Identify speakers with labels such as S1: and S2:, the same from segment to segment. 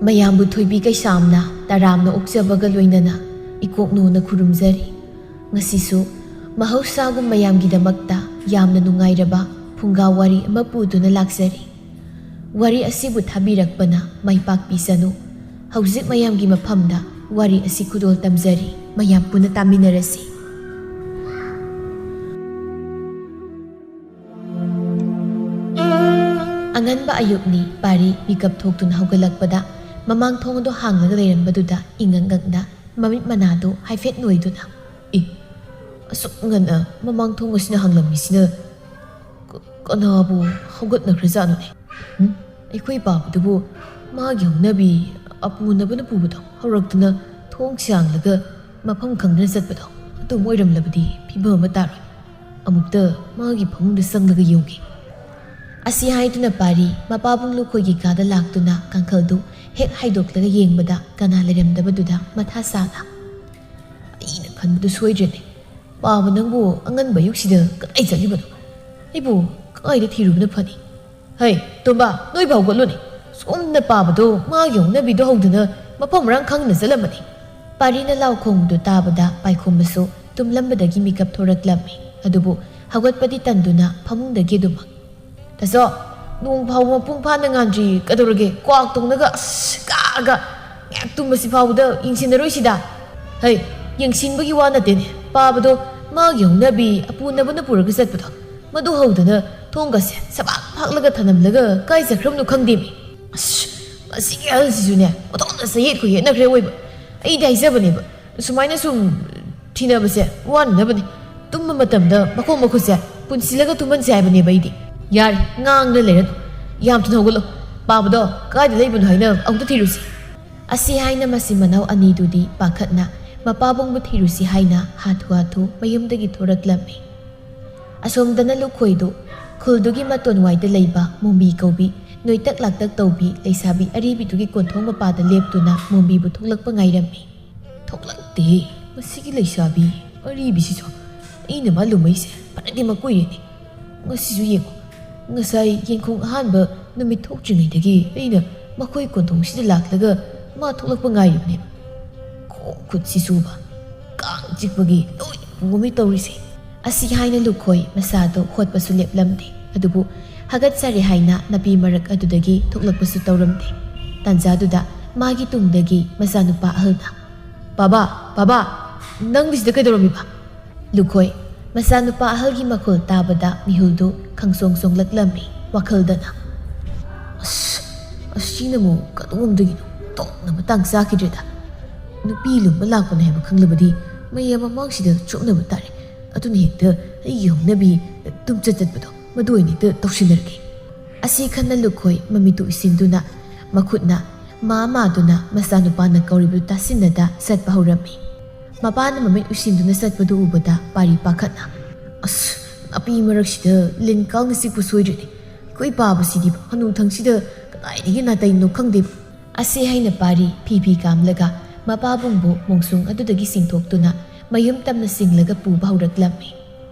S1: ꯃꯌꯥꯝꯕꯨ ꯊꯣꯏꯕꯤ ꯀꯩꯁꯥꯝꯅ ꯇꯔꯥꯝꯅ ꯑꯣꯛꯆꯕꯒ ꯂꯣꯏꯅꯅ ꯏꯀꯣꯛꯅꯨꯅ ꯈꯨꯔꯨꯝꯖꯔꯤ꯫ ꯉꯁꯤꯁꯨ ꯃꯍꯧꯁꯥꯒꯨꯝ ꯃꯌꯥꯝꯒꯤꯗꯃꯛꯇ ꯌꯥꯝꯅ ꯅꯨꯡꯉꯥꯏꯔꯕ ꯐꯨꯡꯒꯥ ꯋꯥꯔꯤ ꯑꯃ ꯄꯨꯗꯨꯅ ꯂꯥꯛꯆꯔꯤ꯫ ꯋꯥꯔꯤ ꯑꯁꯤꯕꯨ ꯊꯥꯕꯤꯔꯛꯄꯅ ꯃꯥꯏꯄꯥꯛꯄꯤꯁꯅꯨ꯫ ꯍꯧꯖꯤꯛ ꯃꯌꯥꯝꯒꯤ ꯃꯐꯝꯗ ꯋꯥꯔꯤ ꯑꯁꯤ ꯈꯨꯗꯣꯜ ꯇꯝꯖꯔꯤ꯫ ꯃꯌꯥꯝ ꯄꯨꯟꯅ ꯇꯥꯃꯤꯟꯅꯔꯁꯤ꯫ ꯑꯉꯟꯕ ꯑꯌꯨꯛꯅꯤ ꯄꯥꯔꯤ ꯃꯤꯀꯞ ꯊꯣꯛꯇꯨꯅ ꯍꯧꯒꯠꯂꯛꯄꯗ ꯃꯃꯥꯡ ꯊꯣꯡ ꯑꯗꯨ ꯍꯥꯡꯂꯒ ꯂꯩꯔꯝꯕꯗꯨꯗ ꯏꯉꯛꯉꯛꯅ ꯃꯃꯤꯠ ꯃꯅꯥꯗꯨ ꯍꯥꯏꯐꯦꯠ ꯅꯣꯏꯗꯨꯅ ꯑꯁꯨꯛ ꯉꯟꯅ ꯃꯃꯥꯡ ꯊꯣꯡ ꯑꯁꯤꯅ ꯍꯥꯡꯂꯝꯃꯤꯁꯤꯅ ꯀꯅꯥꯕꯨ ꯍꯧꯒꯠꯅꯈ꯭ꯔꯖꯥꯠꯅꯣꯅꯦ? ꯑꯩꯈꯣꯏ ꯄꯥꯕꯗꯨꯕꯨ ꯃꯥꯒꯤ ꯍꯧꯅꯕꯤ ꯑꯄꯨꯅꯕꯅ ꯄꯨꯕꯗꯣ ꯍꯧꯔꯛꯇꯨꯅ ꯊꯣꯡ ꯁꯥꯡꯂꯒ ꯃꯐꯝ ꯈꯪꯗꯅ ꯆꯠꯄꯗꯣ ꯑꯗꯨꯝ ꯑꯣꯏꯔꯝꯂꯕꯗꯤ ꯐꯤꯕꯝ ꯑꯃ ꯇꯥꯔꯣꯏ꯫ ꯑꯃꯨꯛꯇ ꯃꯥꯒꯤ ꯐꯃꯨꯡꯗ ꯆꯪꯂꯒ ꯌꯦꯡꯒꯦ꯫ ꯑꯁꯤ ꯍꯥꯏꯗꯨꯅ ꯄꯥꯔꯤ ꯃꯄꯥꯕꯨꯡ ꯂꯨꯈꯣꯏꯒꯤ ꯀꯥꯗ ꯂꯥꯛꯇꯨꯅ ꯀꯥꯡꯈꯜꯗꯨ ꯍꯦꯛ ꯍꯥꯏꯗꯣꯛꯂꯒ ꯌꯦꯡꯕꯗ ꯀꯅꯥ ꯂꯩꯔꯝꯗꯕꯗꯨꯗ ꯃꯊꯥ ꯁꯥꯅ ꯑꯩꯅ ꯈꯟꯕꯗꯨ ꯁꯣꯏꯗ꯭ꯔꯦꯅꯦ꯫ ꯄꯥꯕ ꯅꯪꯕꯨ ꯑꯉꯟꯕ ꯑꯌꯨꯛꯁꯤꯗ ꯀꯗꯥꯏ ꯆꯠꯂꯤꯕꯅꯣ? ꯑꯩꯕꯨ ꯀꯗꯥꯏꯗ ꯊꯤꯔꯨꯕꯅ ꯐꯅꯤ? ꯍꯩ ꯇꯣꯝꯕ, ꯅꯣꯏꯕ ꯍꯧꯒꯠꯂꯨꯅꯦ꯫ ꯁꯣꯝꯅ ꯄꯥꯕꯗꯣ ꯃꯥꯒꯤ ꯍꯧꯅꯕꯤꯗꯣ ꯍꯧꯗꯨꯅ ꯃꯐꯝ ꯃꯔꯥꯡ ꯈꯪꯗꯅ ꯆꯠꯂꯝꯃꯅꯤ꯫ ꯄꯥꯔꯤꯅ ꯂꯥꯎ ꯈꯣꯡꯕꯗꯨ ꯇꯥꯕꯗ ꯄꯥꯏꯈꯣꯝꯕꯁꯨ ꯇꯨꯝꯂꯝꯕꯗꯒꯤ ꯃꯤꯀꯞ ꯊꯣꯔꯛꯂꯝꯃꯤ꯫ ꯑꯗꯨꯕꯨ ꯍꯧꯒꯠꯄꯗꯤ ꯇꯟꯗꯨꯅ ꯐꯃꯨꯡꯗꯒꯤ ꯑꯗꯨꯃꯛ ꯇꯥꯆꯧ, ꯅꯣꯡ ꯐꯥꯎꯕ ꯃꯄꯨꯡ ꯐꯥꯅ ꯉꯥꯟꯗ꯭ꯔꯤ ꯀꯩꯗꯧꯔꯒꯦ? ꯀ꯭ꯋꯥꯛ ꯇꯧꯅꯒ ꯀꯥꯑꯒ ꯉꯥꯏꯍꯥꯛ ꯇꯨꯝꯕꯁꯤ ꯐꯥꯎꯕꯗ ꯌꯦꯡꯁꯤꯟꯅꯔꯣꯏꯁꯤꯗ? ꯍꯩ, ꯌꯦꯡꯁꯤꯟꯕꯒꯤ ꯋꯥ ꯅꯠꯇꯦꯅꯦ꯫ ꯄꯥꯕꯗꯣ ꯃꯥꯒꯤ ꯍꯧꯅꯕꯤ ꯑꯄꯨꯅꯕꯅ ꯄꯨꯔꯒ ꯆꯠꯄꯗꯣ ꯃꯗꯨ ꯍꯧꯗꯅ ꯊꯣꯡꯒꯁꯦ ꯁꯕꯥꯛ ꯐꯥꯛꯂꯒ ꯊꯅꯝꯂꯒ ꯀꯥꯏ ꯆꯠꯈ꯭ꯔꯕꯅꯣ ꯈꯪꯗꯦꯃꯤ꯫ ꯃꯁꯤꯒꯤ ꯑꯍꯜꯁꯤꯁꯨꯅꯦ ꯑꯣꯟꯊꯣꯛꯅ ꯆꯌꯦꯠ ꯈꯨꯌꯦꯠꯅꯈ꯭ꯔꯦ ꯑꯣꯏꯕ꯫ ꯑꯩꯗꯤ ꯍꯥꯏꯖꯕꯅꯦꯕ ꯁꯨꯃꯥꯏꯅ ꯁꯨꯝ ꯊꯤꯅꯕꯁꯦ ꯋꯥꯅꯅꯕꯅꯤ꯫ ꯇꯨꯝꯕ ꯃꯇꯝꯗ ꯃꯈꯣꯡ ꯃꯈꯨꯠꯁꯦ ꯄꯨꯟꯁꯤꯜꯂꯒ ꯇꯨꯝꯍꯟꯁꯦ ꯍꯥꯏꯕꯅꯦꯕ ꯑꯩꯗꯤ꯫ ꯌꯥꯔꯦ, ꯉꯥꯡꯅ ꯂꯩꯔꯅꯨ꯫ ꯌꯥꯝ ꯊꯨꯅ ꯍꯧꯒꯠꯂꯣ꯫ ꯄꯥꯕꯗꯣ ꯀꯥꯏꯗ ꯂꯩꯕꯅꯣ ꯍꯥꯏꯅ ꯑꯃꯨꯛꯇ ꯊꯤꯔꯨꯁꯤ꯫ ꯑꯁꯤ ꯍꯥꯏꯅ ꯃꯆꯤꯟ ꯃꯅꯥꯎ ꯑꯅꯤꯗꯨꯗꯤ ꯄꯥꯈꯠꯅ ꯃꯄꯥꯕꯨꯡꯕꯨ ꯊꯤꯔꯨꯁꯤ ꯍꯥꯏꯅ ꯍꯥꯊꯨ ꯍꯥꯊꯨ ꯃꯌꯨꯝꯗꯒꯤ ꯊꯣꯔꯛꯂꯝꯃꯤ꯫ ꯑꯁꯣꯝꯗꯅ ꯂꯨꯈꯣꯏꯗꯨ ꯈꯨꯜꯗꯨꯒꯤ ꯃꯇꯣꯟ ꯋꯥꯏꯗ ꯂꯩꯕ ꯃꯣꯝꯕꯤ ꯀꯧꯕꯤ ꯅꯣꯏꯇꯛ ꯂꯥꯛꯇꯛ ꯇꯧꯕꯤ ꯂꯩꯁꯥꯕꯤ ꯑꯔꯤꯕꯤꯗꯨꯒꯤ ꯀꯣꯟꯊꯣꯡ ꯃꯄꯥꯗ ꯂꯦꯞꯇꯨꯅ ꯃꯣꯝꯕꯤꯕꯨ ꯊꯣꯛꯂꯛꯄ ꯉꯥꯏꯔꯝꯃꯤ꯫ ꯊꯣꯛꯂꯛꯇꯦ ꯃꯁꯤꯒꯤ ꯂꯩꯁꯥꯕꯤ ꯑꯔꯤꯕꯤꯁꯤꯁꯨ꯫ ꯑꯩꯅ ꯃꯥ ꯂꯨꯃꯩꯁꯦ ꯐꯅꯗꯤ ꯃꯀꯨꯏꯔꯦꯅꯦ꯫ ꯉꯁꯤꯁꯨ ꯌꯦꯡꯉꯨ, ꯉꯁꯥꯏ ꯌꯦꯡꯈꯣꯡ ꯑꯍꯥꯟꯕ ꯅꯨꯃꯤꯠ ꯊꯣꯛꯇ꯭ꯔꯤꯉꯩꯗꯒꯤ ꯑꯩꯅ ꯃꯈꯣꯏ ꯀꯣꯟꯊꯣꯡꯁꯤꯗ ꯂꯥꯛꯂꯒ ꯃꯥ ꯊꯣꯛꯂꯛꯄ ꯉꯥꯏꯔꯤꯕꯅꯦꯕ꯫ ꯈꯣꯡ ꯈꯨꯠꯁꯤꯁꯨꯕ ꯀꯥꯡ ꯆꯤꯛꯄꯒꯤ ꯂꯣꯏ ꯄꯨꯝꯃꯤ ꯇꯧꯔꯤꯁꯦ꯫ ꯑꯁꯤ ꯍꯥꯏꯅ ꯂꯨꯈꯣꯏ ꯃꯁꯥꯗꯣ ꯍꯣꯠꯄꯁꯨ ꯂꯦꯞꯂꯝꯗꯦ꯫ ꯑꯗꯨꯕꯨ ꯍꯥꯒꯠꯆꯔꯦ ꯍꯥꯏꯅ ꯅꯥꯄꯤ ꯃꯔꯛ ꯑꯗꯨꯗꯒꯤ ꯊꯣꯛꯂꯛꯄꯁꯨ ꯇꯧꯔꯝꯗꯦ꯫ ꯇꯥꯟꯖꯥꯗꯨꯗ ꯃꯥꯒꯤ ꯇꯨꯡꯗꯒꯤ ꯃꯆꯥꯅꯨꯄꯥ ꯑꯍꯜꯅ ꯕꯥꯕꯥ, ꯅꯪꯗꯤ ꯁꯤꯗ ꯀꯩꯗꯧꯔꯝꯃꯤꯕ? ꯂꯨꯈꯣꯏ ꯃꯆꯥꯅꯨꯄꯥ ꯑꯍꯜꯒꯤ ꯃꯈꯣꯜ ꯇꯥꯕꯗ ꯃꯤꯍꯨꯜꯗꯨ ꯈꯪꯆꯣꯡ ꯆꯣꯡꯂꯛꯂꯝꯃꯤ꯫ ꯋꯥꯈꯜꯗꯅ ꯑꯁꯤꯅꯃꯨꯛ ꯀꯗꯣꯝꯗꯒꯤꯅꯣ? ꯇꯣꯛꯅ ꯃꯇꯥꯡ ꯆꯥꯈꯤꯗ꯭ꯔꯦꯗ꯫ ꯅꯨꯄꯤ ꯂꯨꯝꯕ ꯂꯥꯛꯄꯅꯦ ꯍꯥꯏꯕ ꯈꯪꯂꯕꯗꯤ ꯃꯌꯥꯝ ꯃꯃꯥꯡꯁꯤꯗ ꯆꯣꯞꯅꯕ ꯇꯥꯔꯦ꯫ ꯑꯗꯨꯅ ꯍꯦꯛꯇ ꯑꯩꯒꯤ ꯍꯧꯅꯕꯤ ꯇꯨꯝꯆꯠ ꯆꯠꯄꯗꯣ ꯃꯗꯨ ꯑꯣꯏꯅ ꯍꯦꯛꯇ ꯇꯧꯁꯤꯟꯅꯔꯒꯦ꯫ ꯑꯁꯤ ꯈꯟꯅ ꯂꯨꯈꯣꯏ ꯃꯃꯤꯠꯇꯨ ꯎꯏꯁꯤꯟꯗꯨꯅ ꯃꯈꯨꯠꯅ ꯃꯥꯗꯨꯅ ꯃꯆꯥꯅꯨꯄꯥꯅ ꯀꯧꯔꯤꯕꯗꯨ ꯇꯥꯁꯤꯟꯅꯗ ꯆꯠꯄ ꯍꯧꯔꯝꯃꯤ꯫ ꯃꯄꯥꯅ ꯃꯃꯤꯠ ꯎꯏꯁꯤꯟꯗꯨꯅ ꯆꯠꯄꯗꯨ ꯎꯕꯗ ꯄꯥꯔꯤ ꯄꯥꯈꯠꯅ ꯅꯥꯄꯤ ꯃꯔꯛꯁꯤꯗ ꯂꯤꯟ ꯀꯥꯡꯅ ꯆꯤꯛꯄ ꯁꯣꯏꯗ꯭ꯔꯦꯅꯦ꯫ ꯑꯩꯈꯣꯏ ꯄꯥꯕꯁꯤꯗꯤ ꯍꯅꯨꯊꯪꯁꯤꯗ ꯀꯗꯥꯏꯗꯒꯤ ꯅꯥꯇꯩꯅꯣ ꯈꯪꯗꯦꯕ꯫ ꯑꯁꯤ ꯍꯥꯏꯅ ꯄꯥꯔꯤ ꯐꯤ ꯀꯥꯝꯂꯒ ꯃꯄꯥꯕꯨꯡꯕꯨ ꯃꯣꯡꯁꯨꯡ ꯑꯗꯨꯗꯒꯤ ꯆꯤꯡꯊꯣꯛꯇꯨꯅ ꯃꯌꯨꯝ ꯇꯝꯅ ꯆꯤꯡꯂꯒ ꯄꯨꯕ ꯍꯧꯔꯛꯂꯝꯃꯤ꯫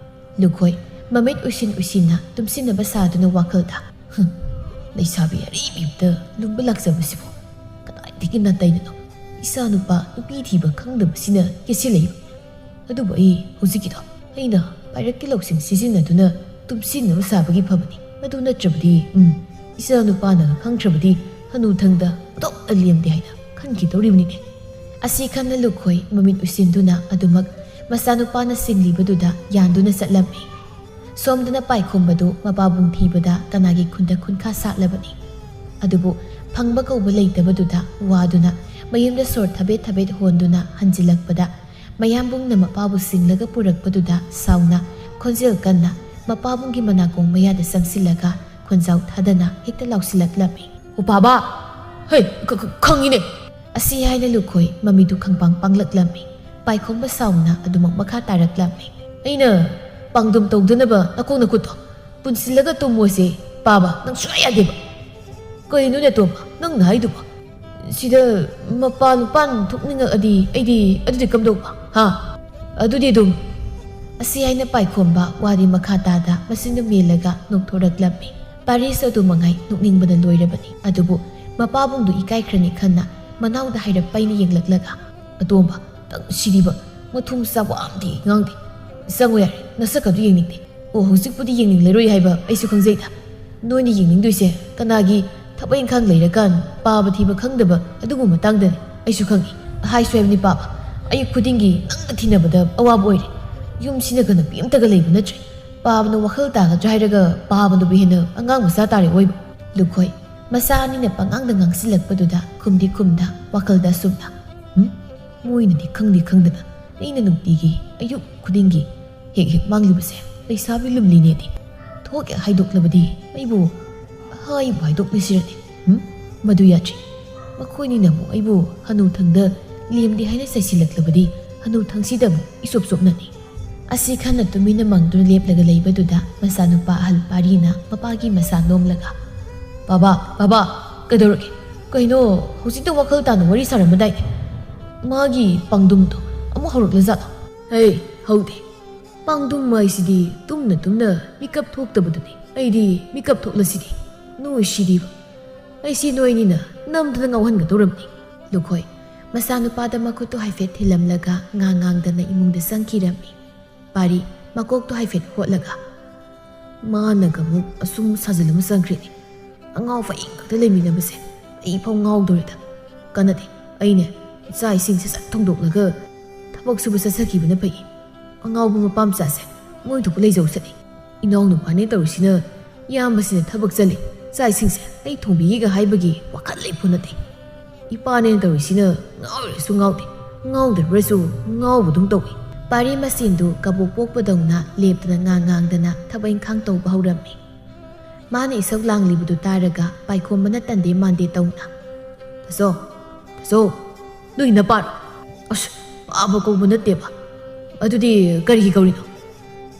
S1: ꯂꯨꯈꯣꯏ ꯃꯃꯤꯠ ꯎꯏꯁꯤꯟꯅ ꯇꯨꯝꯁꯤꯟꯅꯕ ꯁꯥꯗꯨꯅ ꯋꯥꯈꯜꯗ ꯂꯩꯁꯥꯕꯤ ꯑꯔꯤꯕꯤꯗ ꯂꯨꯝꯕ ꯂꯥꯛꯆꯕꯁꯤꯕꯨ ꯀꯗꯥꯏꯗꯒꯤ ꯅꯥꯇꯩꯅꯣ? ꯏꯆꯥ ꯅꯨꯄꯥ ꯅꯨꯄꯤ ꯊꯤꯕ ꯈꯪꯗꯕꯁꯤꯅ ꯌꯦꯠꯁꯤꯜꯂꯛꯏꯕ꯫ ꯑꯗꯨꯕꯨ ꯑꯩ ꯍꯧꯖꯤꯛꯀꯤꯗꯣ ꯑꯩꯅ ꯄꯥꯏꯔꯛꯀꯤ ꯂꯧꯁꯤꯡ ꯁꯤꯖꯤꯟꯅꯗꯨꯅ ꯇꯨꯝꯁꯤꯟꯅꯕ ꯁꯥꯕꯒꯤ ꯐꯕꯅꯤ꯫ ꯑꯗꯨ ꯅꯠꯇ꯭ꯔꯕꯗꯤ ꯏꯆꯥ ꯅꯨꯄꯥꯅ ꯈꯪꯈ꯭ꯔꯕꯗꯤ ꯍꯅꯨꯊꯪꯗ ꯄꯨꯗꯣꯛꯅ ꯂꯦꯝꯗꯦ ꯍꯥꯏꯅ ꯈꯟꯈꯤꯗꯧꯔꯤꯕꯅꯤꯅꯦ꯫ ꯑꯁꯤ ꯈꯟꯅ ꯂꯨꯈꯣꯏ ꯃꯃꯤꯠ ꯎꯏꯁꯤꯟꯗꯨꯅ ꯑꯗꯨꯃꯛ ꯃꯆꯥꯅꯨꯄꯥꯅ ꯆꯤꯡꯂꯤꯕꯗꯨꯗ ꯌꯥꯟꯗꯨꯅ ꯆꯠꯂꯝꯃꯤ꯫ ꯁꯣꯝꯗꯅ ꯄꯥꯏꯈꯣꯝꯕꯗꯨ ꯃꯄꯥꯕꯨꯡ ꯊꯤꯕꯗ ꯀꯅꯥꯒꯤ ꯈꯨꯟꯗ ꯈꯨꯟꯈꯥ ꯁꯥꯠꯂꯕꯅꯤ꯫ ꯑꯗꯨꯕꯨ ꯐꯪꯕ ꯀꯧꯕ ꯂꯩꯇꯕꯗꯨꯗ ꯋꯥꯗꯨꯅ ꯃꯌꯨꯝꯗ ꯁꯣꯔ ꯊꯕꯦꯠ ꯍꯣꯟꯗꯨꯅ ꯍꯟꯖꯤꯜꯂꯛꯄꯗ ꯃꯌꯥꯝꯕꯨꯡꯅ ꯃꯄꯥꯕꯨ ꯆꯤꯡꯂꯒ ꯄꯨꯔꯛꯄꯗꯨꯗ ꯁꯥꯎꯅ ꯈꯣꯟꯖꯦꯜ ꯀꯟꯅ ꯃꯄꯥꯕꯨꯡꯒꯤ ꯃꯅꯥꯀꯣꯡ ꯃꯌꯥꯗ ꯆꯪꯁꯤꯜꯂꯒ ꯈꯣꯟꯖꯥꯎ ꯊꯥꯗꯅ ꯍꯦꯛꯇ ꯂꯥꯎꯁꯤꯜꯂꯛꯂꯝꯃꯤ꯫ ꯕꯥꯕꯥ, ꯍꯩ ꯈꯪꯉꯤꯅꯦ꯫ ꯑꯁꯤ ꯍꯥꯏꯅ ꯂꯨꯈꯣꯏ ꯃꯃꯤꯗꯨ ꯈꯪꯄꯥꯡ ꯄꯥꯡꯂꯛꯂꯝꯃꯤ꯫ ꯄꯥꯏꯈꯣꯝꯕ ꯁꯥꯎꯅ ꯑꯗꯨꯃꯛ ꯃꯈꯥ ꯇꯥꯔꯛꯂꯝꯃꯤ꯫ ꯑꯩꯅ ꯄꯥꯡꯗꯝ ꯇꯧꯗꯅꯕ ꯅꯈꯣꯡ ꯅꯈꯨꯠꯇꯣ ꯄꯨꯟꯁꯤꯜꯂꯒ ꯇꯨꯝꯃꯣꯁꯦ ꯄꯥꯕ ꯅꯪ ꯁꯨꯡꯌꯥ ꯌꯥꯗꯦꯕ꯫ ꯀꯩꯅꯣꯅꯦ ꯇꯣꯝꯕ ꯅꯪꯅ ꯍꯥꯏꯗꯨꯕ? ꯁꯤꯗ ꯃꯄꯥꯟ ꯊꯣꯛꯅꯤꯡꯉꯛꯑꯗꯤ ꯑꯗꯨꯗꯤ ꯀꯝꯗꯧꯕ? ꯑꯗꯨꯗꯤ ꯑꯗꯨꯝ ꯑꯁꯤ ꯍꯥꯏꯅ ꯄꯥꯏꯈꯣꯝꯕ ꯋꯥꯔꯤ ꯃꯈꯥ ꯇꯥꯗ ꯃꯆꯤꯟꯗꯨ ꯃꯦꯜꯂꯒ ꯅꯣꯛꯊꯣꯔꯛꯂꯝꯃꯤ꯫ ꯄꯥꯔꯤꯁꯨ ꯑꯗꯨ ꯃꯉꯥꯏ ꯅꯣꯛꯅꯤꯡꯕꯅ ꯂꯣꯏꯔꯕꯅꯤ꯫ ꯑꯗꯨꯕꯨ ꯃꯄꯥꯕꯨꯡꯗꯨ ꯏꯀꯥꯏꯈ꯭ꯔꯅꯤ ꯈꯟꯅ ꯃꯅꯥꯎꯗ ꯍꯥꯏꯔꯞ ꯄꯩꯅ ꯌꯦꯡꯂꯛꯂꯒ ꯑꯇꯣꯝꯕ ꯅꯪ ꯁꯤꯗꯤꯕ ꯃꯊꯨꯝ ꯆꯥꯕ ꯑꯝꯗꯤ ꯉꯥꯡꯗꯦ ꯆꯪꯉꯨ ꯌꯥꯔꯦ ꯅꯁꯛꯀꯗꯨ ꯌꯦꯡꯅꯤꯡꯗꯦ ꯑꯣ ꯍꯧꯖꯤꯛꯄꯨꯗꯤ ꯌꯦꯡꯅꯤꯡꯂꯔꯣꯏ ꯍꯥꯏꯕ ꯑꯩꯁꯨ ꯈꯪꯖꯩꯗ ꯅꯣꯏꯅ ꯌꯦꯡꯅꯤꯡꯗꯣꯏꯁꯦ ꯀꯅꯥꯒꯤ ꯊꯕꯛ ꯏꯪꯈꯥꯡ ꯂꯩꯔꯀꯥꯟ ꯄꯥꯕ ꯊꯤꯕ ꯈꯪꯗꯕ ꯑꯗꯨꯒꯨꯝꯕ ꯃꯇꯥꯡꯗꯅꯤ ꯑꯩꯁꯨ ꯈꯪꯉꯤ ꯍꯥꯏꯁꯨ ꯍꯥꯏꯕꯅꯤ ꯄꯥꯕ ꯑꯌꯨꯛ ꯈꯨꯗꯤꯡꯒꯤ ꯅꯪꯅ ꯊꯤꯅꯕꯗ ꯑꯋꯥꯕ ꯑꯣꯏꯔꯦ ꯌꯨꯝꯁꯤꯅꯒ ꯅꯨꯄꯤ ꯑꯝꯇꯒ ꯂꯩꯕ ꯅꯠꯇ꯭ꯔꯦ ꯄꯥꯕꯅ ꯋꯥꯈꯜ ꯇꯥꯒꯗ꯭ꯔꯥ ꯍꯥꯏꯔꯒ ꯄꯥꯕꯅꯕꯨ ꯍꯦꯟꯅ ꯑꯉꯥꯡ ꯃꯆꯥ ꯇꯥꯔꯦ ꯑꯣꯏꯕ ꯂꯨꯈꯣꯏ ꯃꯆꯥ ꯑꯅꯤꯅ ꯄꯉꯥꯡꯗ ꯉꯥꯡꯁꯤꯜꯂꯛꯄꯗꯨꯗ ꯈꯨꯝꯗꯤ ꯈꯨꯝꯗ ꯋꯥꯈꯜꯗ ꯁꯨꯝꯅ ꯃꯣꯏꯅꯗꯤ ꯈꯪꯗꯤ ꯈꯪꯗꯅ ꯑꯩꯅ ꯅꯨꯡꯇꯤꯒꯤ ꯑꯌꯨꯛ ꯈꯨꯗꯤꯡꯒꯤ ꯍꯦꯛ ꯍꯦꯛ ꯃꯥꯡꯂꯤꯕꯁꯦ ꯂꯩꯁꯥꯕꯤ ꯂꯨꯝꯂꯤꯅꯦꯗꯤ ꯊꯣꯛ ꯍꯥꯏꯗꯣꯛꯂꯕꯗꯤ ꯑꯩꯕꯨ ꯍꯥꯏꯕꯨ ꯍꯥꯏꯗꯣꯛꯂꯤꯁꯤꯔꯗꯤ ꯃꯗꯨ ꯌꯥꯗ꯭ꯔꯤ ꯃꯈꯣꯏꯅꯤꯅꯕꯨ ꯑꯩꯕꯨ ꯍꯅꯨꯊꯪꯗ ꯂꯦꯝꯗꯦ ꯍꯥꯏꯅ ꯆꯩꯁꯤꯜꯂꯛꯂꯕꯗꯤ ꯍꯅꯨꯊꯪꯁꯤꯗꯕꯨ ꯏꯁꯣꯞ ꯆꯣꯞꯅꯅꯤ ꯑꯁꯤ ꯈꯟꯅ ꯇꯨꯃꯤꯟꯅ ꯃꯪꯗꯨꯅ ꯂꯦꯞꯂꯒ ꯂꯩꯕꯗꯨꯗ ꯃꯆꯥꯅꯨꯄꯥ ꯑꯍꯜ ꯄꯥꯔꯤꯅ ꯃꯄꯥꯒꯤ ꯃꯆꯥ ꯅꯣꯝꯂꯒ ꯕꯥꯕꯥ ꯀꯩꯗꯧꯔꯒꯦ ꯀꯩꯅꯣ ꯍꯧꯖꯤꯛꯇ ꯋꯥꯈꯜ ꯇꯥꯅ ꯋꯥꯔꯤ ꯁꯥꯔꯝꯕꯗꯥꯏꯅꯦ ꯃꯥꯒꯤ ꯄꯥꯡꯗꯨꯝꯗꯣ ꯑꯃꯨꯛ ꯍꯧꯔꯛꯂꯖꯥꯠꯂꯣ ꯍꯩ ꯍꯧꯗꯦ ꯄꯥꯡꯗꯨꯝ ꯍꯥꯏꯁꯤꯗꯤ ꯇꯨꯝꯅ ꯇꯨꯝꯅ ꯃꯤꯀꯞ ꯊꯣꯛꯇꯕꯗꯨꯅꯤ ꯑꯩꯗꯤ ꯃꯤꯀꯞ ꯊꯣꯛꯂꯁꯤꯗꯤ ꯅꯣꯏ ꯁꯤꯗꯤꯕ ꯑꯩꯁꯤ ꯅꯣꯏꯅꯤꯅ ꯅꯝꯗꯅ ꯉꯥꯎꯍꯟꯒꯗꯧꯔꯝꯅꯤ ꯂꯨꯈꯣꯏ ꯃꯆꯥꯅꯨꯄꯥꯗ ꯃꯈꯨꯠꯇꯣ ꯍꯥꯏꯐꯦꯠ ꯊꯤꯜꯂꯝꯂꯒ ꯉꯥꯡꯗꯅ ꯏꯃꯨꯡꯗ ꯆꯪꯈꯤꯔꯝꯃꯤ ꯄꯥꯔꯤ ꯃꯀꯣꯛꯇꯣ ꯍꯥꯏꯐꯦꯠ ꯍꯣꯠꯂꯒ ꯃꯥꯅꯒ ꯑꯃꯨꯛ ꯑꯁꯨꯝ ꯁꯥꯖꯤꯜꯂꯝ ꯆꯪꯈ꯭ꯔꯦꯅꯦ ꯑꯉꯥꯎꯕ ꯑꯩ ꯈꯛꯇ ꯂꯩꯃꯤꯟꯅꯕꯁꯦ ꯑꯩ ꯐꯥꯎ ꯉꯥꯎꯗꯣꯔꯦꯗ ꯀꯥꯟꯅꯗꯦ ꯑꯩꯅꯦ ꯏꯆꯥ ꯏꯁꯤꯡꯁꯦ ꯆꯠ ꯊꯣꯡꯗꯣꯛꯂꯒ ꯊꯕꯛ ꯁꯨꯕ ꯆꯠꯆꯈꯤꯕꯅ ꯐꯩ ꯑꯉꯥꯎꯕ ꯃꯄꯥ ꯃꯆꯥꯁꯦ ꯃꯣꯏ ꯊꯣꯛꯄ ꯂꯩꯖꯧ ꯆꯠꯂꯤ ꯏꯅꯥꯎ ꯅꯨꯄꯥꯅꯦ ꯇꯧꯔꯤꯁꯤꯅ ꯏꯌꯥꯝꯕꯁꯤꯅ ꯊꯕꯛ ꯆꯠꯂꯤ ꯆꯥꯛ ꯏꯁꯤꯡꯁꯦ ꯑꯩ ꯊꯣꯡꯕꯤꯒꯦꯒ ꯍꯥꯏꯕꯒꯤ ꯋꯥꯈꯜ ꯂꯩꯄꯣ ꯅꯠꯇꯦ ꯏꯄꯥꯅꯦꯅ ꯇꯧꯔꯤꯁꯤꯅ ꯉꯥꯎꯔꯁꯨ ꯉꯥꯎꯗꯦ ꯉꯥꯎꯗ꯭ꯔꯕꯁꯨ ꯉꯥꯎꯕꯗꯨꯝ ꯇꯧꯏ ꯄꯥꯔꯤ ꯃꯁꯦꯟꯗꯨ ꯀꯕꯣꯛ ꯄꯣꯛꯄꯗꯧꯅ ꯂꯦꯞꯇꯅ ꯉꯥꯡꯗꯅ ꯊꯕꯛ ꯏꯪꯈꯥꯡ ꯇꯧꯕ ꯍꯧꯔꯝꯃꯤ ꯃꯥꯅ ꯏꯁꯧ ꯂꯥꯡꯂꯤꯕꯗꯨ ꯇꯥꯔꯒ ꯄꯥꯏꯈꯣꯝꯕꯅ ꯇꯟꯗꯦ ꯃꯥꯟꯗꯦ ꯇꯧꯅ ꯇꯥꯆꯧ ꯅꯣꯏ ꯅꯄꯥꯔꯣ ꯑꯁ ꯄꯥꯕ ꯀꯧꯕ ꯅꯠꯇꯦꯕ ꯑꯗꯨꯗꯤ ꯀꯔꯤꯒꯤ ꯀꯧꯔꯤꯅꯣ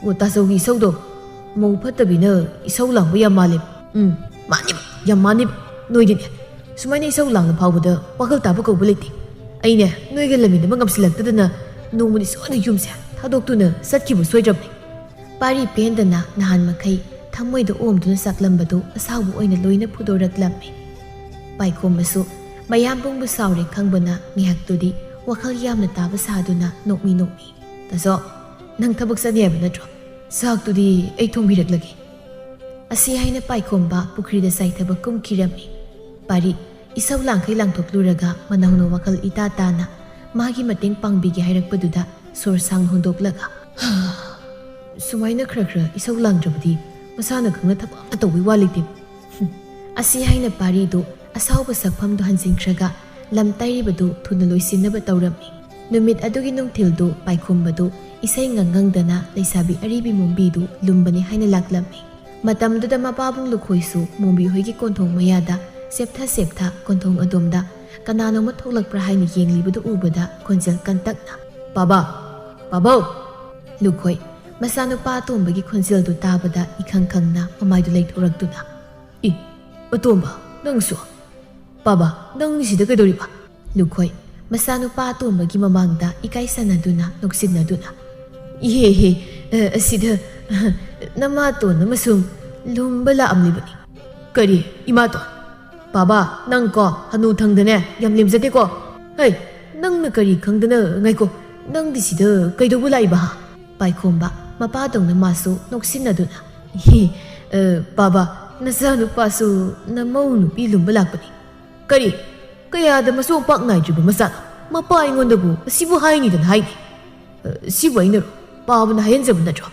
S1: ꯑꯣ ꯇꯥꯆꯧꯒꯤ ꯏꯁꯧꯗꯣ ꯃꯧ ꯐꯠꯇꯕꯤꯅ ꯏꯁꯧ ꯂꯥꯡꯕ ꯌꯥꯝ ꯃꯥꯜꯂꯦꯕ ꯃꯥꯅꯦꯕ ꯌꯥꯝ ꯃꯥꯅꯦꯕ ꯅꯣꯏꯗꯤꯅꯦ ꯁꯨꯃꯥꯏꯅ ꯏꯁꯧ ꯂꯥꯡꯅ ꯐꯥꯎꯕꯗ ꯋꯥꯈꯜ ꯇꯥꯕ ꯀꯧꯕ ꯂꯩꯇꯦ ꯑꯩꯅꯦ ꯅꯣꯏꯒ ꯂꯩꯃꯤꯟꯅꯕ ꯉꯝꯁꯤꯜꯂꯛꯇꯗꯅ ꯅꯣꯡꯃꯗꯤ ꯁꯣꯏꯅ ꯌꯨꯝꯁꯦ ꯊꯥꯗꯣꯛꯇꯨꯅ ꯆꯠꯈꯤꯕ ꯁꯣꯏꯗ꯭ꯔꯕꯅꯤ ꯄꯥꯔꯤ ꯄꯦꯟꯗꯅ ꯅꯍꯥꯟ ꯃꯈꯩ ꯊꯃꯣꯏꯗ ꯑꯣꯝꯗꯨꯅ ꯆꯥꯛꯂꯝꯕꯗꯨ ꯑꯁꯥꯎꯕ ꯑꯣꯏꯅ ꯂꯣꯏꯅ ꯐꯨꯗꯣꯔꯛꯂꯝꯃꯤ ꯄꯥꯏꯈꯣꯝꯕꯁꯨ ꯃꯌꯥꯝ ꯄꯨꯡꯕꯨ ꯁꯥꯎꯔꯦ ꯈꯪꯕꯅ ꯉꯥꯏꯍꯥꯛꯇꯨꯗꯤ ꯋꯥꯈꯜ ꯌꯥꯝꯅ ꯇꯥꯕ ꯁꯥꯗꯨꯅ ꯅꯣꯛꯃꯤ ꯇꯥꯆꯧ ꯅꯪ ꯊꯕꯛ ꯆꯠꯅꯤ ꯍꯥꯏꯕ ꯅꯠꯇ꯭ꯔꯣ ꯆꯥꯛꯇꯨꯗꯤ ꯑꯩ ꯊꯣꯡꯕꯤꯔꯛꯂꯒꯦ ꯑꯁꯤ ꯍꯥꯏꯅ ꯄꯥꯏꯈꯣꯝꯕ ꯄꯨꯈ꯭ꯔꯤꯗ ꯆꯥꯏꯊꯕ ꯀꯨꯝꯈꯤꯔꯝꯃꯤ ꯄꯥꯔꯤ ꯏꯁꯧ ꯂꯥꯡꯈꯩ ꯂꯥꯡꯊꯣꯛꯂꯨꯔꯒ ꯃꯅꯧꯅ ꯋꯥꯈꯜ ꯏꯇꯥ ꯇꯥꯅ ꯃꯥꯒꯤ ꯃꯇꯦꯡ ꯄꯥꯡꯕꯤꯒꯦ ꯍꯥꯏꯔꯛꯄꯗꯨꯗ ꯁꯣꯔ ꯁꯥꯡ ꯍꯣꯟꯗꯣꯛꯂꯒ ꯁꯨꯃꯥꯏꯅ ꯈꯔ ꯏꯁꯧ ꯂꯥꯡꯗ꯭ꯔꯕꯗꯤ ꯃꯁꯥꯅ ꯈꯪꯅ ꯊꯕꯛ ꯑꯃꯇ ꯇꯧꯕꯩ ꯋꯥ ꯂꯩꯇꯦ ꯑꯁꯤ ꯍꯥꯏꯅ ꯄꯥꯔꯤꯗꯨ ꯑꯁꯥꯎꯕ ꯁꯛꯐꯝꯗꯨ ꯍꯟꯖꯤꯟꯈ꯭ꯔꯒ ꯂꯝ ꯇꯩꯔꯤꯕꯗꯨ ꯊꯨꯅ ꯂꯣꯏꯁꯤꯟꯅꯕ ꯇꯧꯔꯝꯃꯤ ꯅꯨꯃꯤꯠ ꯑꯗꯨꯒꯤ ꯅꯨꯡꯊꯤꯜꯗꯨ ꯄꯥꯏꯈꯣꯝꯕꯗꯨ ꯏꯁꯩ ꯉꯪꯗꯅ ꯂꯩꯁꯥꯕꯤ ꯑꯔꯤꯕꯤ ꯃꯣꯝꯕꯤꯗꯨ ꯂꯨꯝꯕꯅꯤ ꯍꯥꯏꯅ ꯂꯥꯛꯂꯝꯃꯤ ꯃꯇꯝꯗꯨꯗ ꯃꯄꯥꯕꯨꯡ ꯂꯨꯈꯣꯏꯁꯨ ꯃꯣꯝꯕꯤ ꯍꯣꯏꯒꯤ ꯀꯣꯟꯊꯣꯡ ꯃꯌꯥꯗ ꯆꯦꯞꯊ ꯀꯣꯟꯊꯣꯡ ꯑꯗꯣꯝꯗ ꯀꯅꯥꯅꯣꯃ ꯊꯣꯛꯂꯛꯄ꯭ꯔꯥ ꯍꯥꯏꯅ ꯌꯦꯡꯂꯤꯕꯗꯨ ꯎꯕꯗ ꯈꯣꯟꯖꯦꯜ ꯀꯟꯇꯛꯅ ꯄꯥꯕꯥꯎ ꯂꯨꯈꯣꯏ ꯃꯆꯥꯅꯨꯄꯥ ꯑꯇꯣꯝꯕꯒꯤ ꯈꯣꯟꯖꯦꯜꯗꯨ ꯇꯥꯕꯗ ꯏꯈꯪ ꯈꯪꯅ ꯃꯃꯥꯏꯗꯨ ꯂꯩꯊꯣꯔꯛꯇꯨꯅ ꯑꯇꯣꯝꯕ ꯅꯪꯁꯨ ꯄꯥꯕꯥ ꯅꯪ ꯁꯤꯗ ꯀꯩꯗꯧꯔꯤꯕ ꯂꯨꯈꯣꯏ ꯃꯆꯥꯅꯨꯄꯥ ꯑꯇꯣꯝꯕꯒꯤ ꯃꯃꯥꯡꯗ ꯏꯀꯥꯏ ꯁꯥꯟꯅꯗꯨꯅ ꯅꯣꯛꯁꯤꯟꯅꯗꯨꯅ ꯏꯍꯦ ꯑꯁꯤꯗ ꯅꯃꯥꯇꯣꯟ ꯑꯃꯁꯨꯡ ꯂꯨꯝꯕ ꯂꯥꯛꯑꯝꯂꯤꯕꯅꯤ ꯀꯔꯤ ꯏꯃꯥꯇꯣꯟ ꯄꯥꯕꯥ ꯅꯪ ꯀꯣ ꯍꯅꯨꯊꯪꯗꯅꯦ ꯌꯥꯝ ꯂꯦꯝꯖꯗꯦꯀꯣ ꯍꯩ ꯅꯪꯅ ꯀꯔꯤ ꯈꯪꯗꯅ ꯉꯥꯏꯀꯣ ꯅꯪꯗꯤ ꯁꯤꯗ ꯀꯩꯗꯧꯕ ꯂꯥꯛꯏꯕ ꯄꯥꯏꯈꯣꯝꯕ ꯃꯄꯥꯗꯧꯅ ꯃꯥꯁꯨ ꯅꯣꯛꯁꯤꯟꯅꯗꯨꯅ ꯄꯥꯕꯥ ꯅꯆꯥꯅꯨꯄꯥꯁꯨ ꯅꯃꯧ ꯅꯨꯄꯤ ꯂꯨꯝꯕ ꯂꯥꯛꯄꯅꯤ ꯀꯔꯤ ꯀꯌꯥꯗ ꯃꯆꯣꯡꯄꯥꯛ ꯅꯥꯏꯗ꯭ꯔꯤꯕ ꯃꯆꯥꯅꯣ ꯃꯄꯥ ꯑꯩꯉꯣꯟꯗꯕꯨ ꯑꯁꯤꯕꯨ ꯍꯥꯏꯅꯤꯗꯅ ꯍꯥꯏꯅꯤ ꯁꯤꯕꯨ ꯑꯩꯅꯔꯣ ꯄꯥꯕꯅ ꯍꯥꯏꯍꯟꯖꯕ ꯅꯠꯇ꯭ꯔꯣ